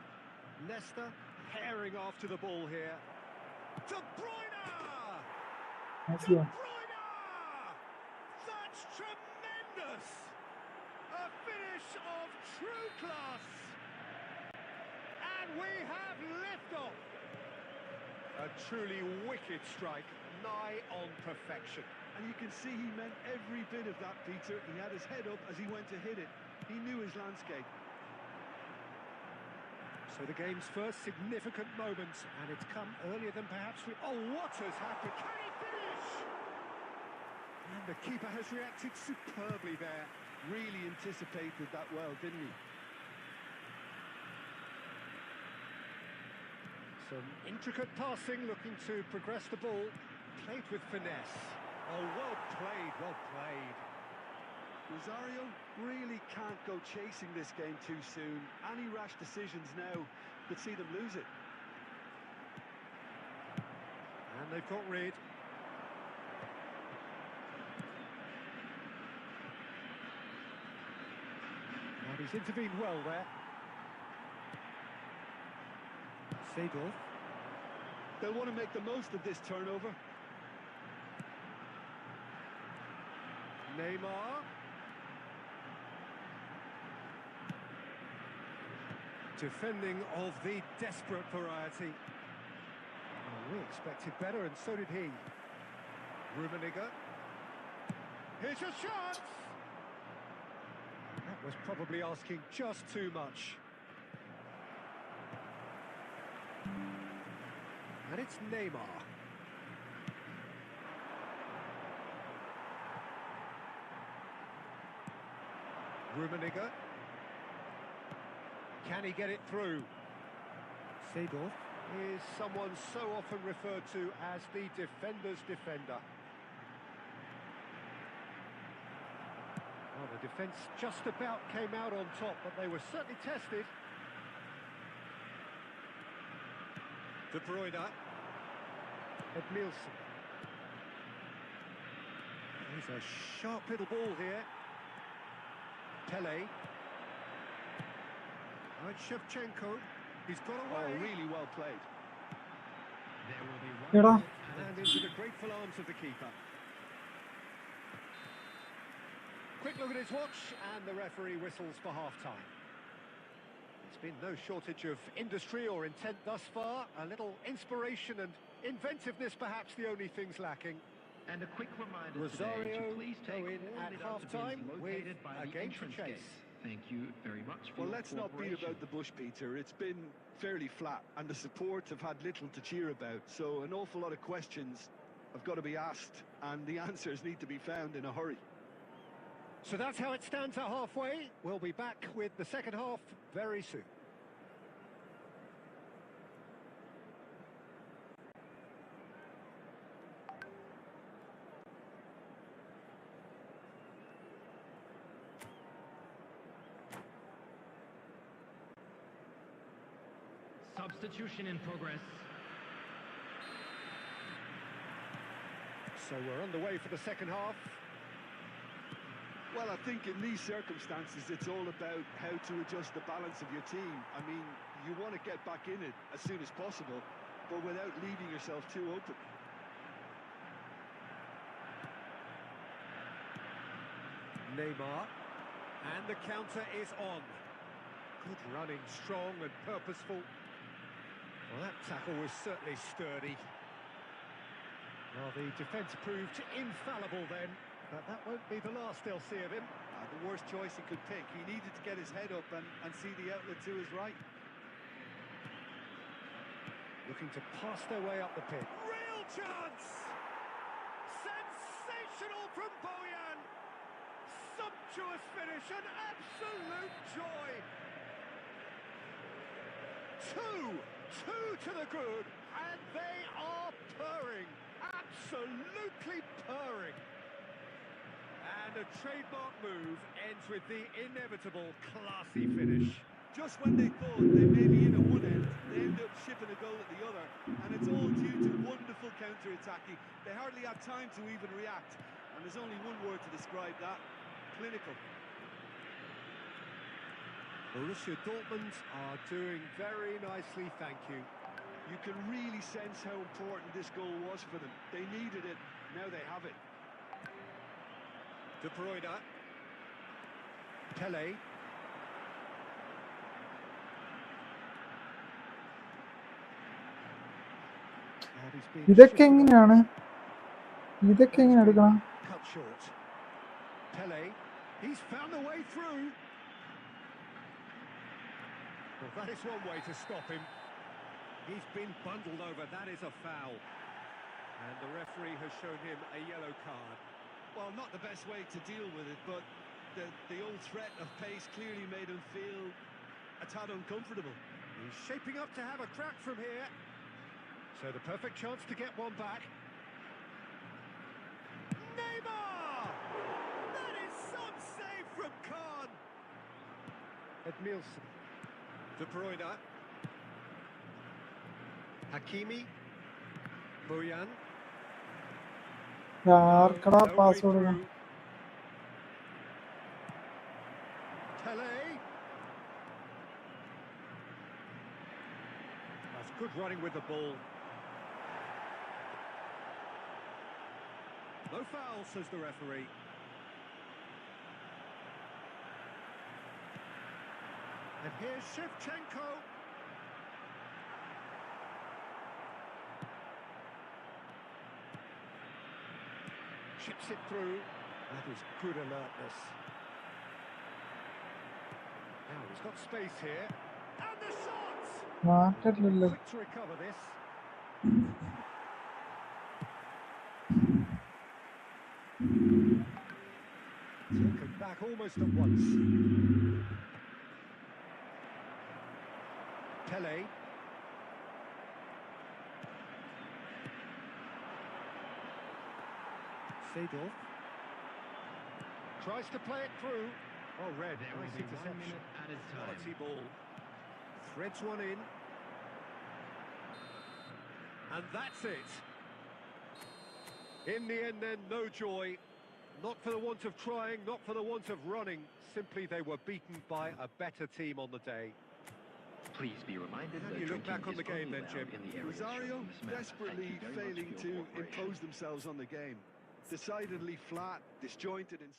Leicester herring after the ball here. De Bruyne! Nice De one. Bruyne! That's tremendous! A finish of true class. And we have liftoff. A truly wicked strike, nigh on perfection. And you can see he meant every bit of that, Peter. He had his head up as he went to hit it. He knew his landscape. So the game's first significant moments, and it's come earlier than perhaps we... Oh, what has happened? Can he finish? And the keeper has reacted superbly there. Really anticipated that well, didn't he? Some intricate passing, looking to progress the ball. Played with finesse. Oh, well played, well played. Rosario really can't go chasing this game too soon. Any rash decisions now could see them lose it. And they've got rid. And he's intervened well there. Seedorf. They'll want to make the most of this turnover. Neymar. Defending of the desperate variety. Oh, we expected better, and so did he. Rummenigge. Here's a shot! That was probably asking just too much. And it's Neymar. Rummenigge. Can he get it through? Seedorf is someone so often referred to as the defender's defender. Well, the defence just about came out on top, but they were certainly tested. De Bruyne. Edmilson. There's a sharp little ball here. Pele. And Shevchenko. He's got away. Oh, really well played. There will be എടാ one And into the grateful arms of the keeper. Quick look at his watch, and the referee whistles for half-time. There's been no shortage of industry or intent thus far. A little inspiration and inventiveness, perhaps the only things lacking. And a quick reminder Rosario today to please take go in all at the half-time bins with located by a the game to entrance chase. gate. Thank you very much for Well, your let's not beat cooperation. about the bush, Peter. It's been fairly flat, and the support have had little to cheer about. So an awful lot of questions have got to be asked, and the answers need to be found in a hurry. So that's how it stands at halfway. We'll be back with the second half very soon. Substitution in progress. So we're underway for the second half. Well, I think in these circumstances, it's all about how to adjust the balance of your team. I mean, you want to get back in it as soon as possible, but without leaving yourself too open. Neymar. And the counter is on. Good running, strong and purposeful. Well, that tackle was certainly sturdy. Well, the defence proved infallible then, but that won't be the last they'll see of him. The worst choice he could pick. He needed to get his head up and see the outlet to his right. Looking to pass their way up the pitch. Real chance! Sensational from Bojan! Sumptuous finish, an absolute joy! Two to the good, and they are purring. absolutely purring. And a trademark move ends with the inevitable classy finish. Just when they thought they may be in at one end, they end up shipping a goal at the other, and it's all due to wonderful counter-attacking. They hardly had time to even react, and there's only one word to describe that: clinical. Borussia Dortmund are doing very nicely, thank you. You can really sense how important this goal was for them. They needed it, now they have it. De Bruyne. Pele. And he's been ഇതൊക്കെ shifted എങ്ങനെയാണ് on. ഇതൊക്കെ എങ്ങനെ എടുക്കണം? Cut short. Pele. He's found the way through. Well, that is one way to stop him. He's been bundled over. That is a foul. And the referee has shown him a yellow card. Well, not the best way to deal with it, but the old threat of pace clearly made him feel a tad uncomfortable. He's shaping up to have a crack from here. So the perfect chance to get one back. Neymar! That is some save from Khan. Edmilson. De Bruyne. Hakimi. Boyan. ആർക്കടാ No pass way കൊടുക്കണം? through. Pele. That's good running with the ball. No foul, says the referee. And here's Shevchenko. Chips it through. That is good alertness. Now he's got space here. And the shots! മാറ്റല്ലല്ലോ. Quick to recover this. Taken back almost at once. Pele. Seedorf. Tries to play it through. Oh, red. There will Nice be 1 interception. minute added time. Quality ball. Threads one in. And that's it. In the end then, no joy. Not for the want of trying, not for the want of running. Simply they were beaten by a better team on the day. Please be reminded How that do you look drinking back on is the game only then, allowed Jim? in the areas Rosario shown in this map. desperately Thank you very much failing for to your cooperation. impose themselves on the game. Decidedly flat, disjointed and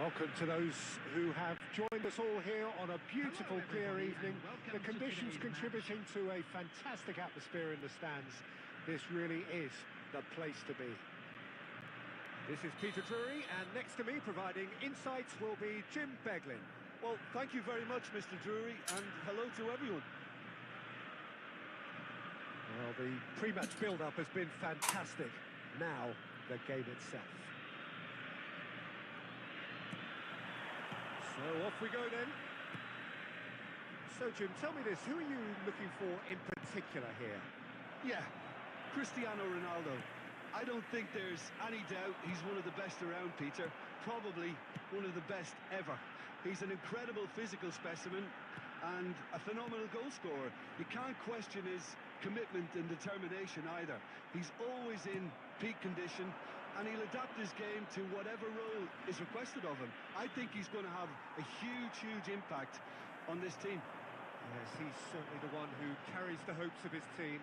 Welcome to those who have joined us all here on a beautiful, clear evening. The conditions contributing to a fantastic atmosphere in the stands. This really is the place to be. This is Peter Drury, and next to me providing insights will be Jim Beglin. Well, thank you very much, Mr. Drury, and hello to everyone. Well, the pre-match build-up has been fantastic. Now, the game itself. So off we go then. So Jim, tell me this, who are you looking for in particular here? Yeah, Cristiano Ronaldo. I don't think there's any doubt he's one of the best around, Peter. Probably one of the best ever. He's an incredible physical specimen and a phenomenal goal scorer. You can't question his commitment and determination either. He's always in peak condition, and he'll adapt his game to whatever role is requested of him. I think he's going to have a huge impact on this team. Yes, he's certainly the one who carries the hopes of his team.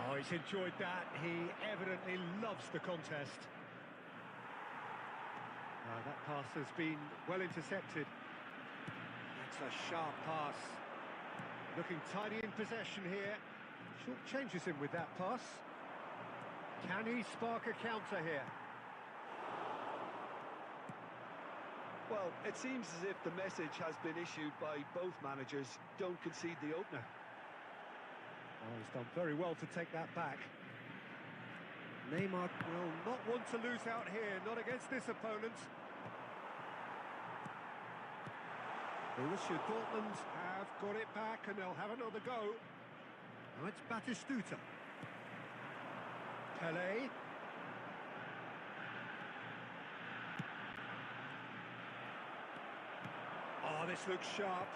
Oh, he's enjoyed that. He evidently loves the contest. That pass has been well intercepted. That's a sharp pass. Looking tidy in possession here. Short changes him with that pass. Can he spark a counter here? Well, it seems as if the message has been issued by both managers. Don't concede the opener. Oh, he's done very well to take that back. Neymar will not want to lose out here, not against this opponent. Borussia Dortmund have got it back and they'll have another go. Now it's Batistuta. Pelé. Oh, this looks sharp.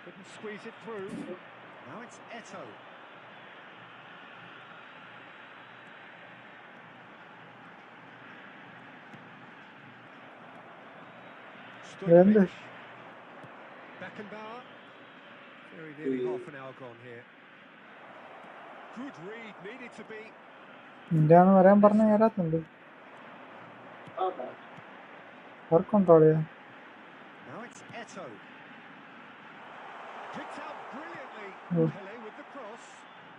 Couldn't squeeze it through. Now it's Eto. Stojkovic. Beckenbauer. Very nearly half an hour gone here. Good read, needed to be. ഇന്ത്യന്ന് വരാൻ പറഞ്ഞ നേരാത്തുണ്ട് Now it's Eto. Picked out brilliantly. Pelé with the cross.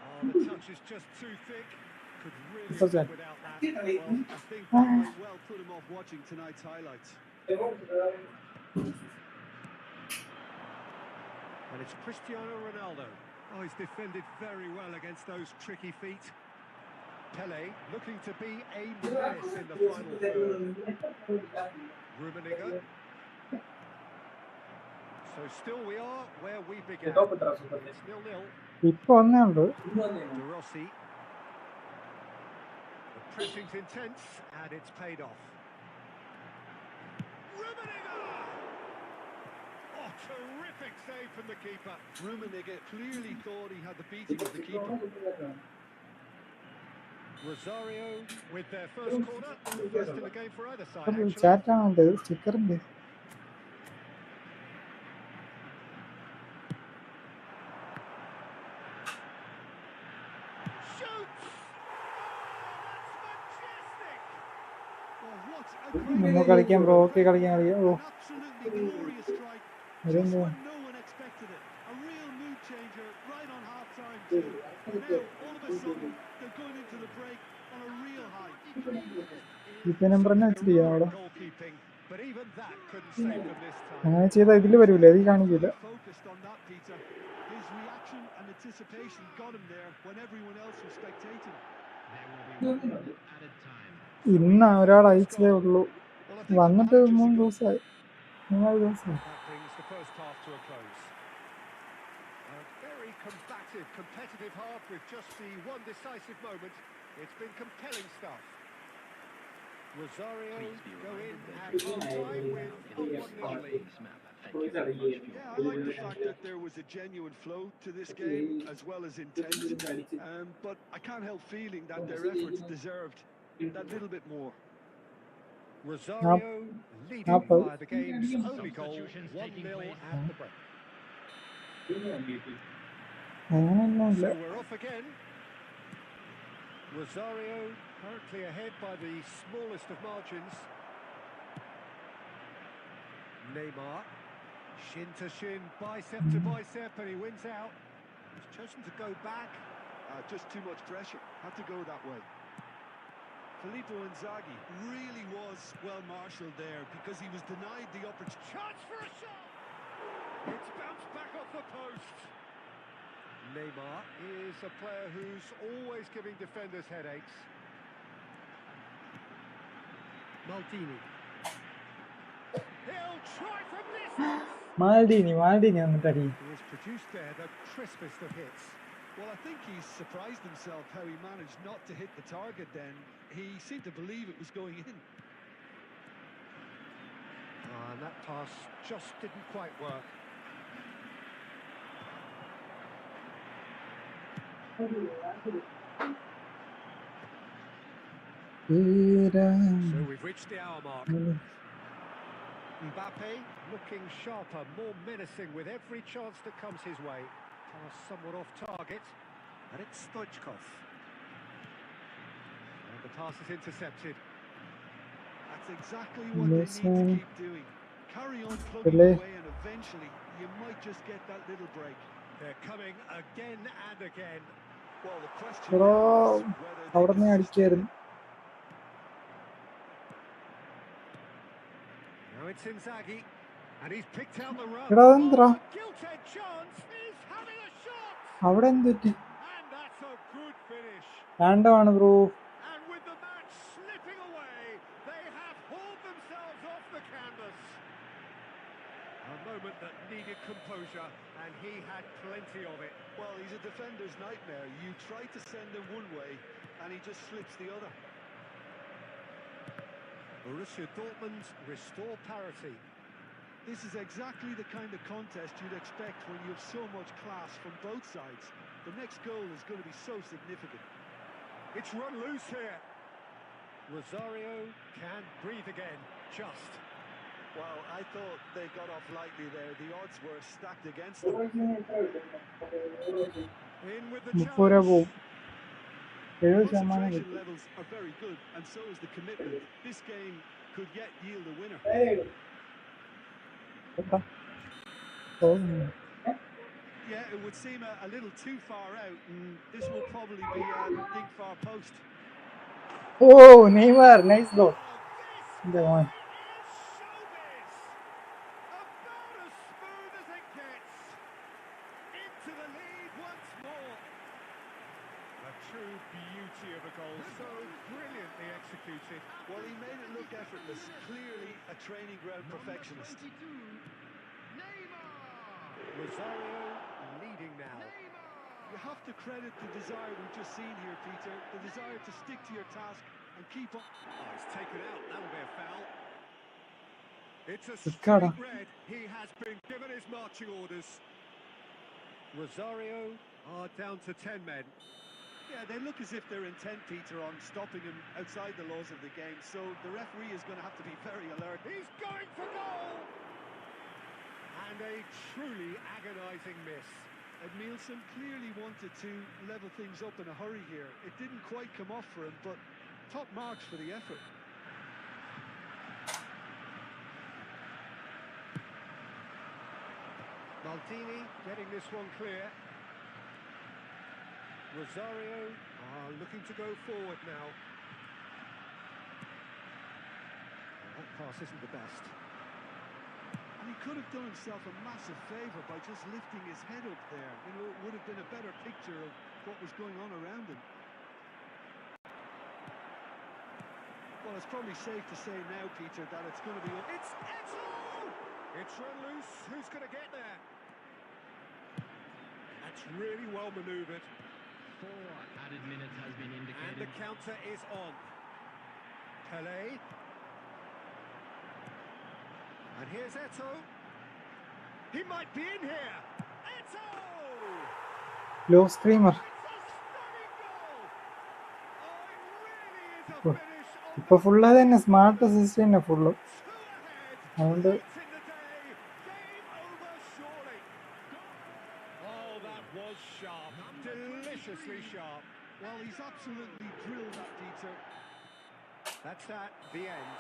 Oh, the touch is just too thick. Could really have done without that. Well, I think that might well put him off watching tonight's highlights. And it's Cristiano Ronaldo. Oh, he's defended very well against those tricky feet. Pelé looking to be a menace in the final third. Rummenigge. So still we are where we began. It's 0-0. ഇപ്പൊ ഒന്നേ ഉള്ളൂ. De Rossi. The pressing's intense and it's paid off. Rummenigge! Oh, terrific save from the keeper. Rummenigge clearly thought he had the beating of the keeper. Rosario with their first corner. First in the game for either side, actually. ചാറ്റാണ് സ്റ്റിക്കറിന്റെ. നമ്മൾ കളിക്കാൻ bro, okay കളിക്കാൻ അറിയാം. ഓ അതെന്താ ഇപ്പൊ number തന്നെ വെച്ചിരിക്കുക അവിടെ. അങ്ങനെ ചെയ്താൽ ഇതില് വരൂല, ഇതിൽ കാണിക്കൂല. ഇന്ന് ഒരാൾ അയച്ചതേ ഉള്ളൂ, വന്നിട്ട് 3 ദിവസമായി, 4 ദിവസമായി. Competitive half with just the one decisive moment. It's been compelling stuff. Rosario go in at half-time with a 1-0 lead. Yeah, I like the fact that there was a genuine flow to this game as well as intent. But I can't help feeling that their efforts deserved that little bit more. Rosario leading by the game's only goal, 1-0 at the break. അങ്ങനെയൊന്നുമില്ല. So we're off again. Rosario currently ahead by the smallest of margins. Neymar, shin to shin, bicep to bicep, and he wins out. He's chosen to go back. Just too much pressure. Had to go that way. Filippo Inzaghi really was well marshalled there because he was denied the opportunity. Chance for a shot! It's bounced back off the post. Neymar is a player who's always giving defenders headaches. Maldini. He'll try from distance. Maldini വന്നിട്ടടി. He has produced there the crispest of hits. Well, I think he's surprised himself how he managed not to hit the target then. He seemed to believe it was going in. And that pass just didn't quite work. So we've reached the hour mark. Mbappe looking sharper, more menacing with every chance that comes his way. Pass somewhat off target, and it's Stoichkov. And the pass is intercepted. That's exactly what they need to keep doing. Carry on plugging away and eventually you might just get that little break. They're coming again and again. Well, the question Bro, is whether they അടിക്കായിരുന്നു. Now it's Inzaghi, and he's picked out the run. Gilt-edged chance is having a shot. അവിടെ എന്ത് പറ്റി? And that's a good finish. രണ്ടാണ് bro. And with the match slipping away, they have hauled themselves off the canvas. A moment that needed composure, and he had plenty of it. Well, he's a defender's nightmare. You try to send him one way, and he just slips the other. Borussia Dortmund restore parity. This is exactly the kind of contest you'd expect when you have so much class from both sides. The next goal is going to be so significant. It's run loose here. Rosario can breathe again, just. Well, I thought they got off lightly there. The odds were stacked against them. In with the challenge. Concentration levels are very good, and so is the commitment. This game could yet yield a winner. Yeah, it would seem a little too far out, and this will probably be a big far post. Oh, Neymar, nice goal. About as smooth as it gets. Into the lead once more. A true beauty of a goal, so brilliantly executed. Well, he made it look effortless. Clearly a training ground perfectionist. Rosario leading now. You have to credit the desire we've just seen here, Peter. The desire to stick to your task and keep on. Oh, it's taken out. That'll be a foul. It's a cara. straight red. He has been given his marching orders. Rosario are down to 10 men. Yeah, they look as if they're intent, Peter, on stopping him outside the laws of the game. So the referee is going to have to be very alert. He's going for goal! And a truly agonising miss. Nielsen clearly wanted to level things up in a hurry here. It didn't quite come off for him, but top marks for the effort. Maldini getting this one clear. Rosario are looking to go forward now. That pass isn't the best. And he could have done himself a massive favour by just lifting his head up there. You know, it would have been a better picture of what was going on around him. Well, it's probably safe to say now, Peter, that it's going to be... It's Eto'o! It's run loose. Who's going to get there? That's really well manoeuvred. 4 added minutes has been indicated. And the counter is on. Pelé. And here's Eto'o. He might be in here. Eto'o! Low screamer. It's a stunning goal. Oh, it really is a finish on ഇപ്പൊ full തന്നെ smart assist തന്നെ full. two ahead. അതുകൊണ്ട് Late in the day. Game over surely. Oh, that was sharp. Deliciously sharp. Well, he's absolutely drilled that, Dieter. That's at the end.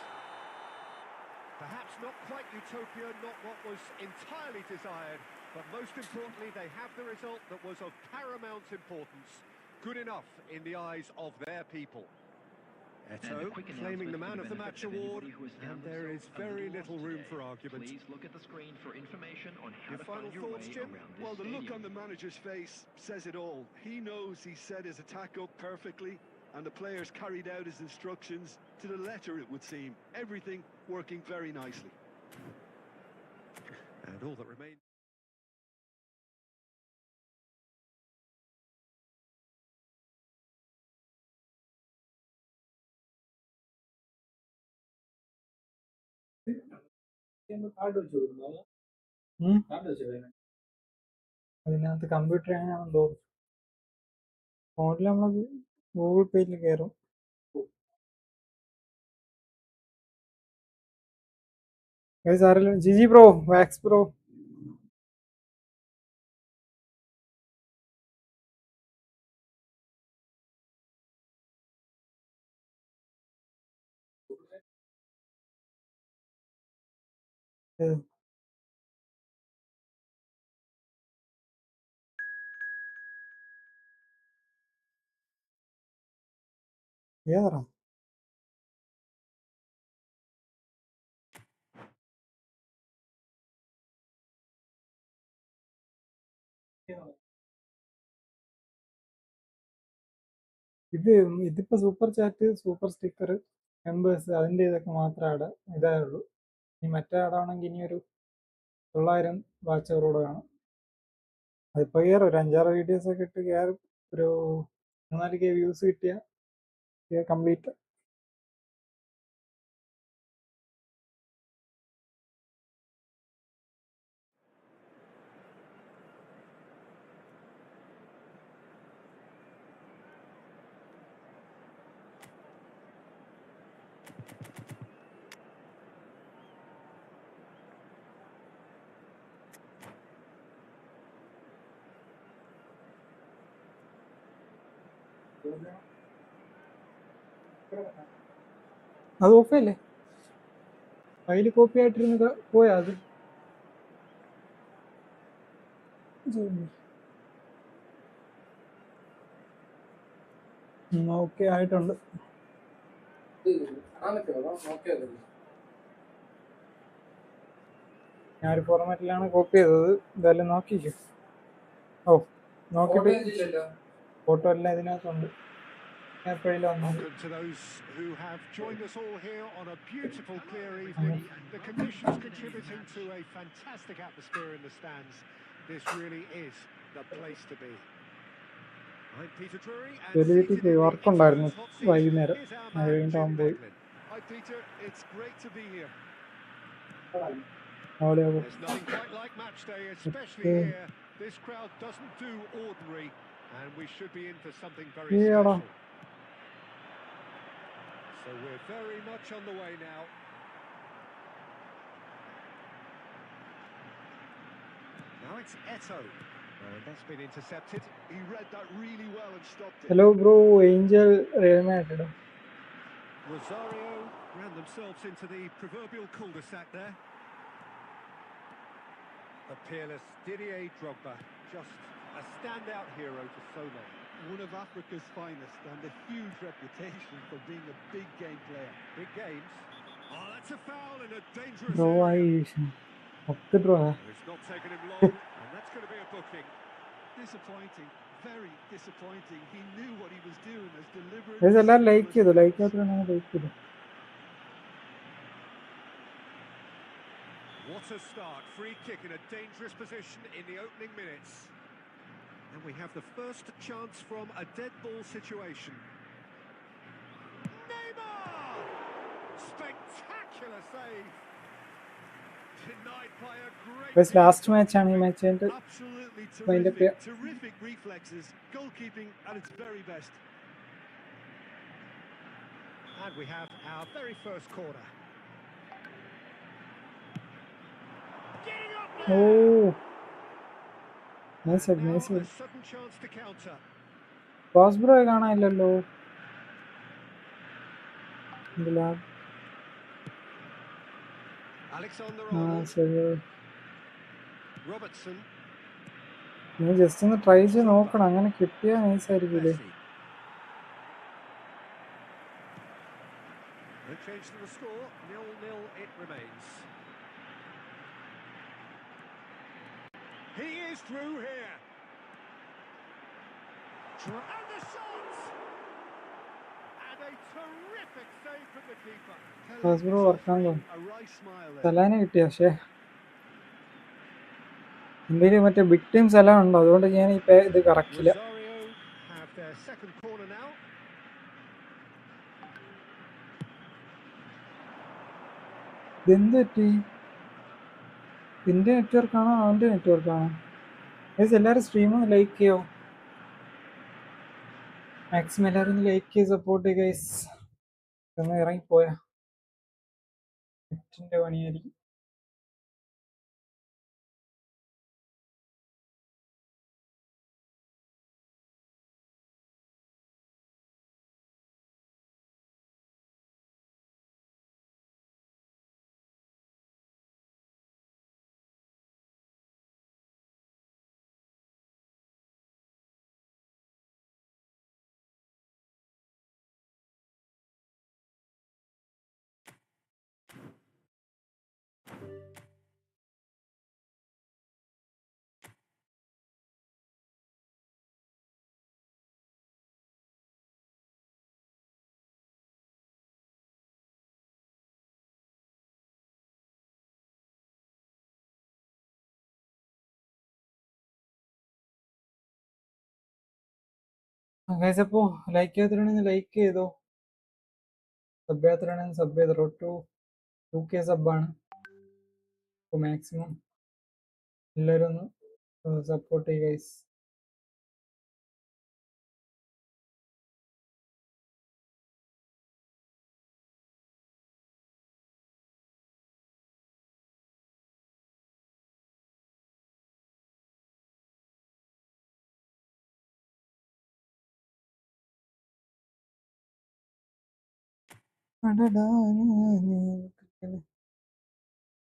Perhaps not quite utopia, not what was entirely desired, but most importantly, they have the result that was of paramount importance. Good enough in the eyes of their people. Eto claiming the Man of the Match award, and there is very little room for argument. Please look at the screen for information on how Your to final find your thoughts, way Jim? around this Well, the look stadium. on the manager's face says it all. He knows he set his attack up perfectly, and the players carried out his instructions to the letter, it would seem. Everything working very nicely. And all that remains. അതിനകത്ത് computer എങ്ങനെയാണെന്ന് തോന്നുന്നു. ഫോണിൽ നമ്മൾ Google പേയിൽ കയറും. സാറില്ല Jiji bro, wax bro. ഏതാ ഇതിപ്പോ super chat, super sticker, members, അതിന്റെ ഇതൊക്കെ മാത്രമേ ഇതായുള്ളൂ. ഇനി മറ്റേ ആടാണെങ്കിൽ ഇനി ഒരു 900 വാച്ച് അവറോടെ കാണും. അതിപ്പോ കയറും, ഒരു 5-6 വീഡിയോസ് ഒക്കെ ഇട്ട് കയറും. ഒരു 4K വ്യൂസ് കിട്ടിയ കംപ്ലീറ്റ്. അത് ഓഫല്ലേ? ഫയല് കോപ്പി ആയിട്ടിരുന്ന് പോയാ അത്? ഓക്കെ ആയിട്ടുണ്ട്. ഞാനൊരു ഫോർമാറ്റിലാണ് കോപ്പി ചെയ്തത്. എന്തായാലും നോക്കിക്കും. ഓ, നോക്കിയിട്ട് ഫോട്ടോ എല്ലാം ഇതിനകത്തുണ്ട്. Welcome to those who have joined us all here on a beautiful, clear evening. The conditions contributing to a fantastic atmosphere in the stands. This really is the place to be. I'm Peter Drury, and seated in the വർക്കുണ്ടായിരുന്നു experts' hot seat വൈകുന്നേരം. is our അത് man, കഴിഞ്ഞിട്ട് Jim അവൻ പോയി. Beglin. Hi, Dieter. It's great to be here. There's nothing quite like match day, especially here. This crowd doesn't do ordinary, and we should be in for something very special. So we're very much on the way now. Now it's Eto, and that's been intercepted. He read that really well and stopped it. Hello bro, Angel Real Madrid. Rosario ran themselves into the proverbial cul-de-sac there. The peerless Didier Drogba, just a standout hero for so long. One of Africa's finest and a huge reputation for being a big game player. Big games. Oh, that's a foul in a dangerous Bro, area. It's not taken him long, and that's going to be a booking. Disappointing, very disappointing. He knew what he was doing as deliberate. എല്ലാരും like ചെയ്തു. Like ചെയ്തു. What a start. Free kick in a dangerous position in the opening minutes. And we have the first chance from a dead ball situation. Neymar! Spectacular save. Denied by a great... last match ആണ് ഈ match ആയിട്ട്. Absolutely Wind up terrific, terrific reflexes. Goalkeeping at its very best. And we have our very first corner. Oh, nice. A sudden chance to counter. കോസ്ബ്രോയെ കാണാനില്ലല്ലോ. ഇതിലാ Alexander-Arnold, ശരി. Robertson, നീ just ഒന്ന് try ചെയ്ത് നോക്കണം. അങ്ങനെ കിട്ടിയാൽ നൈസായിരിക്കൂലേ. Messi. No change to the score, 0-0 it remains. He is through here. And the shot! And a terrific save from the keeper. കോസ്ബ്രോ വർക്കാൻ തോന്നും. A right smile there. സലാനെ കിട്ടിയ പക്ഷേ ഇന്ത്യയിൽ മറ്റേ ബിഗ് ടീം സലാം ഉണ്ടോ, അതുകൊണ്ട് ഞാൻ ഇത് കറക്കില്ല. Rosario have their second corner now. ഇതെന്ത് പറ്റി? എന്റെ നെറ്റ്വർക്ക് ആണോ അവന്റെ നെറ്റ്വർക്ക് ആണോ? എല്ലാവരും സ്ട്രീം ലൈക്ക് ചെയ്യോ? മാക്സിമം എല്ലാവരും ലൈക്ക് ചെയ്ത് സപ്പോർട്ട് ചെയ്യുക ഗൈസ്. ഒന്ന് ഇറങ്ങിപ്പോയാ നെറ്റിന്റെ പണിയായിരിക്കും. ഗൈസ് അപ്പോ ലൈക്ക് ചെയ്യാത്തിട്ടുണ്ടെങ്കിൽ ലൈക്ക് ചെയ്തോ, സബ് ചെയ്യാത്തിട്ടുണ്ടെങ്കിൽ സബ് ചെയ്തോ. 2K സബ്ബാണ്. അപ്പോൾ മാക്സിമം എല്ലാവരും ഒന്ന് സപ്പോർട്ട് ചെയ്യുക ഗൈസ്.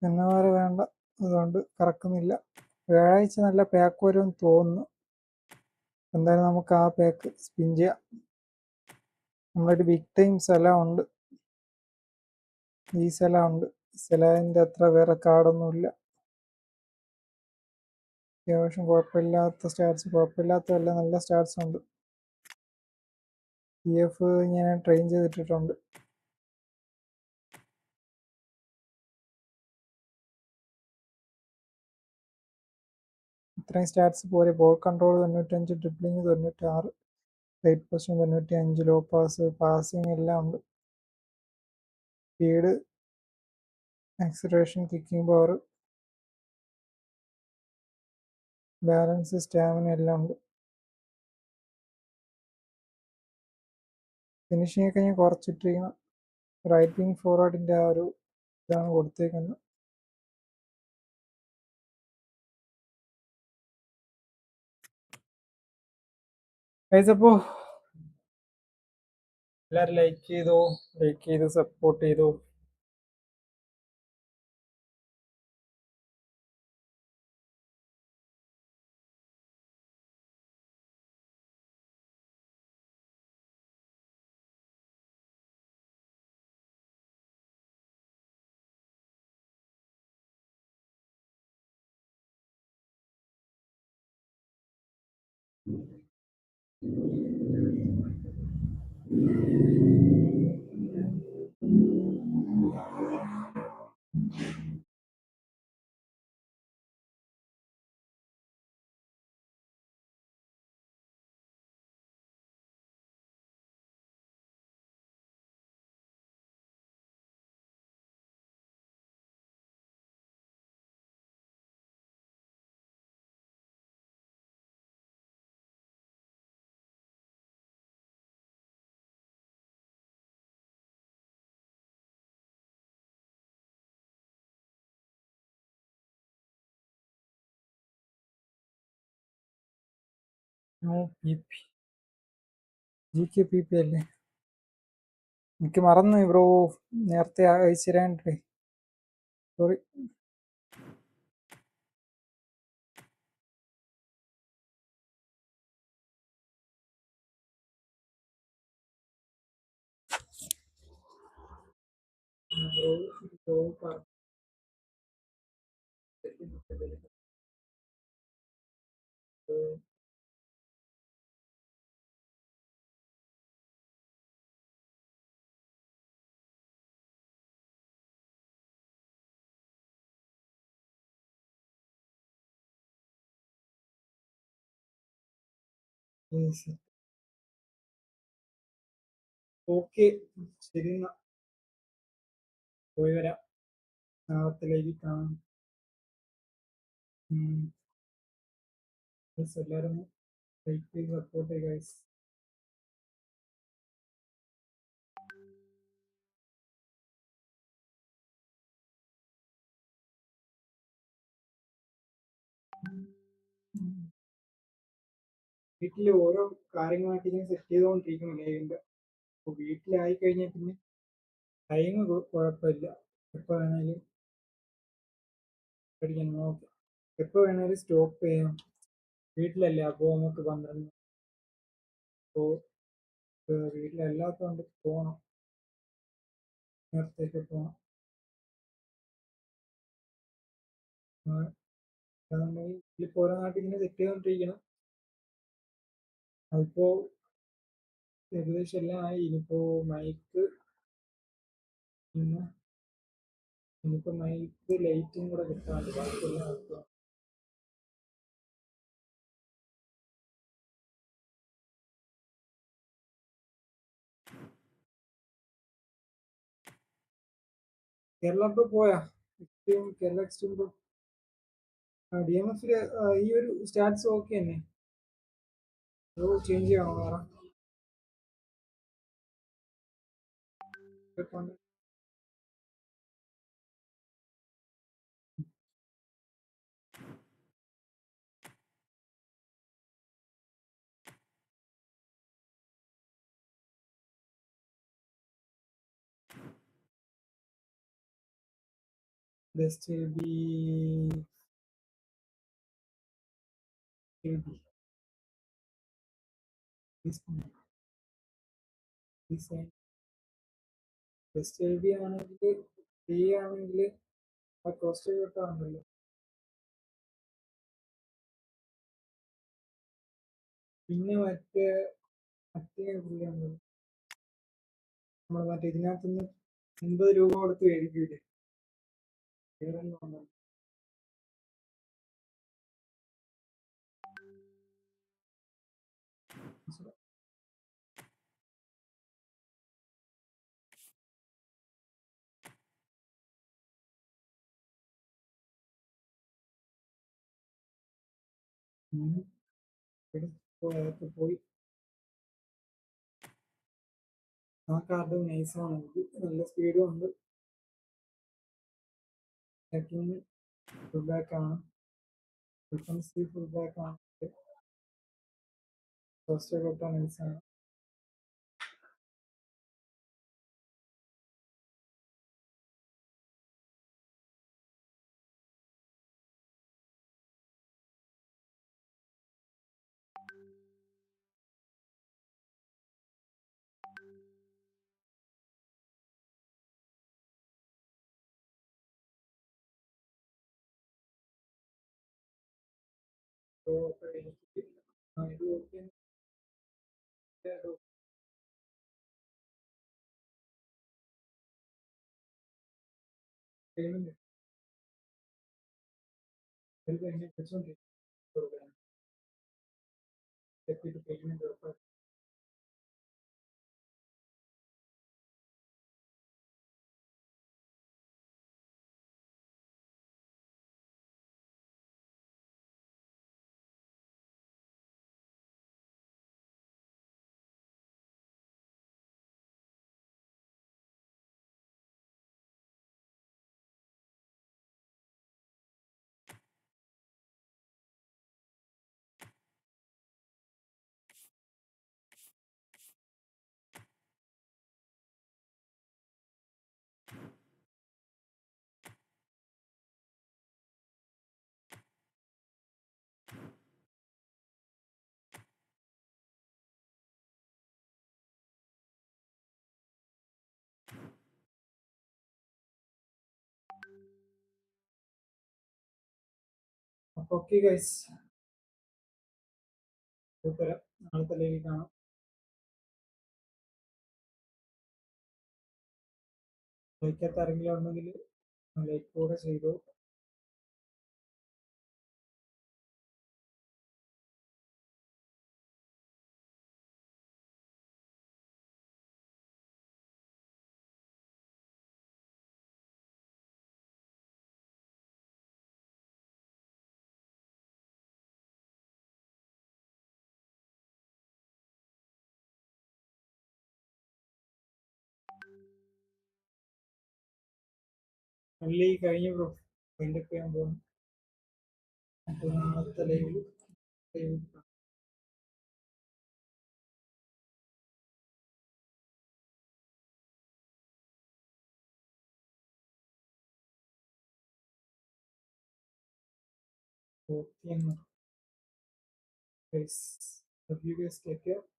എന്നവരെ വേണ്ട, അതുകൊണ്ട് കറക്കുന്നില്ല. വ്യാഴാഴ്ച നല്ല പാക്ക് വരുമെന്ന് തോന്നുന്നു. എന്തായാലും നമുക്ക് ആ പാക്ക് സ്പിൻ ചെയ്യാം. നമ്മളൊരു ബിഗ് ടൈം സ്ഥലം ഉണ്ട്, ഈ സ്ഥലം ഉണ്ട്. സ്ഥലത്തിൻ്റെ അത്ര വേറെ കാർഡൊന്നുമില്ല. അത്യാവശ്യം കുഴപ്പമില്ലാത്ത സ്റ്റാറ്റ്സ്, കുഴപ്പമില്ലാത്തതല്ല, നല്ല സ്റ്റാറ്റ്സ് ഉണ്ട്. EF ഞാൻ ട്രെയിൻ ചെയ്തിട്ടിട്ടുണ്ട്. ഇത്രയും സ്റ്റാറ്റ്സ് പോരെ. Ball control 95, dribbling 96, right position 95, low pass, passing എല്ലാം ഉണ്ട്. Speed, acceleration, kicking power, balance, stamina എല്ലാം ഉണ്ട്. ഫിനിഷിംഗ് ഒക്കെ ഞാൻ കുറച്ചിട്ടിരിക്കണം. റൈറ്റ് വിങ് ഫോർവേഡിൻ്റെ ആ ഒരു ഇതാണ് കൊടുത്തേക്കുന്നത്. അപ്പോൾ എല്ലാവരും ലൈക്ക് ചെയ്ത് സപ്പോർട്ട് ചെയ്തോ. No PP. GKPP അല്ലേ? എനിക്ക് മറന്നു ബ്രോ, നേരത്തെ അയച്ചു തരാണ്ടേ, സോറി. ഓക്കെ, ശരി എന്നാ, പോയി വരാം, നാളത്തെ ലൈവിൽ കാണാം. എല്ലാവരും ലൈക്ക് ചെയ്ത് സപ്പോർട്ട് ചെയ്യുക ഗൈസ്. വീട്ടിൽ ഓരോ കാര്യങ്ങളായിട്ട് ഇങ്ങനെ സെറ്റ് ചെയ്തുകൊണ്ടിരിക്കണം ലൈവിൻ്റെ. അപ്പോൾ വീട്ടിലായി കഴിഞ്ഞാൽ പിന്നെ ടൈം കുഴപ്പമില്ല, എപ്പോൾ വേണേലും പഠിക്കാൻ നോക്കാം, എപ്പോൾ വേണേലും സ്റ്റോപ്പ് ചെയ്യാം. വീട്ടിലല്ലേ, അപ്പോൾ നമുക്ക് 12, അപ്പോൾ വീട്ടിലല്ലാത്തതുകൊണ്ട് പോകണം, നേരത്തേക്ക് പോകണം. അതുകൊണ്ട് ഇപ്പോൾ ഓരോ നാട്ടിൽ ഇങ്ങനെ സെറ്റ് ചെയ്തുകൊണ്ടിരിക്കണം. അതിപ്പോൾ ഏകദേശം എല്ലാം ആയി. ഇനിയിപ്പോൾ മൈക്ക് ലൈറ്റും കൂടെ കിട്ടാണ്ട് ബാക്കിയെല്ലാം നോക്കുക. കേരള ഇപ്പോൾ പോയാ കേരള എക്സ്ട്രീം ഇപ്പോൾ DMF ഈ ഒരു സ്റ്റാറ്റ്സ് ഓക്കെ തന്നെ, അതോ ചേഞ്ച് ചെയ്യണോ വേറെ? Best will be design. Best will be ആണെങ്കിൽ ഫ്രീ ആണെങ്കിൽ ആ കോസ്റ്റ് കിട്ടാറുണ്ടല്ലോ. പിന്നെ മറ്റേ പുള്ളിയാണ് നമ്മൾ മറ്റേ ഇതിനകത്തുനിന്ന് 50 രൂപ കൊടുത്ത് മേടിക്കൂലേ, പോയി. ആ കാർഡ് നൈസാണ്, നല്ല സ്പീഡും ഉണ്ട്, ടച്ചിങ് ഫുൾ ബാക്ക് ആണ്, ഡിഫൻസീവ് ഫുൾ ബാക്ക് ആണ്, ഫസ്റ്റ് തൊട്ടാ നൈസാണ്. ഇത് ഓക്കെ പേയ്മെന്റ് പേയ്മെന്റ് അപ്പോൾ ഓക്കെ ഗൈസ്, കൂട്ടുകാരെ നാളത്തെ ലൈവിൽ കാണാം. ലൈക്കാത്ത ആരെങ്കിലും ഉണ്ടെങ്കിൽ ലൈക്ക് കൂടെ ചെയ്തു. അല്ലേ കഴിഞ്ഞ ബ്രോ, വേൾഡ് കപ്പ് ചെയ്യാൻ പോകുന്നു. അപ്പോൾ നാളത്തെ ലൈവിൽ guys, love you guys, take care.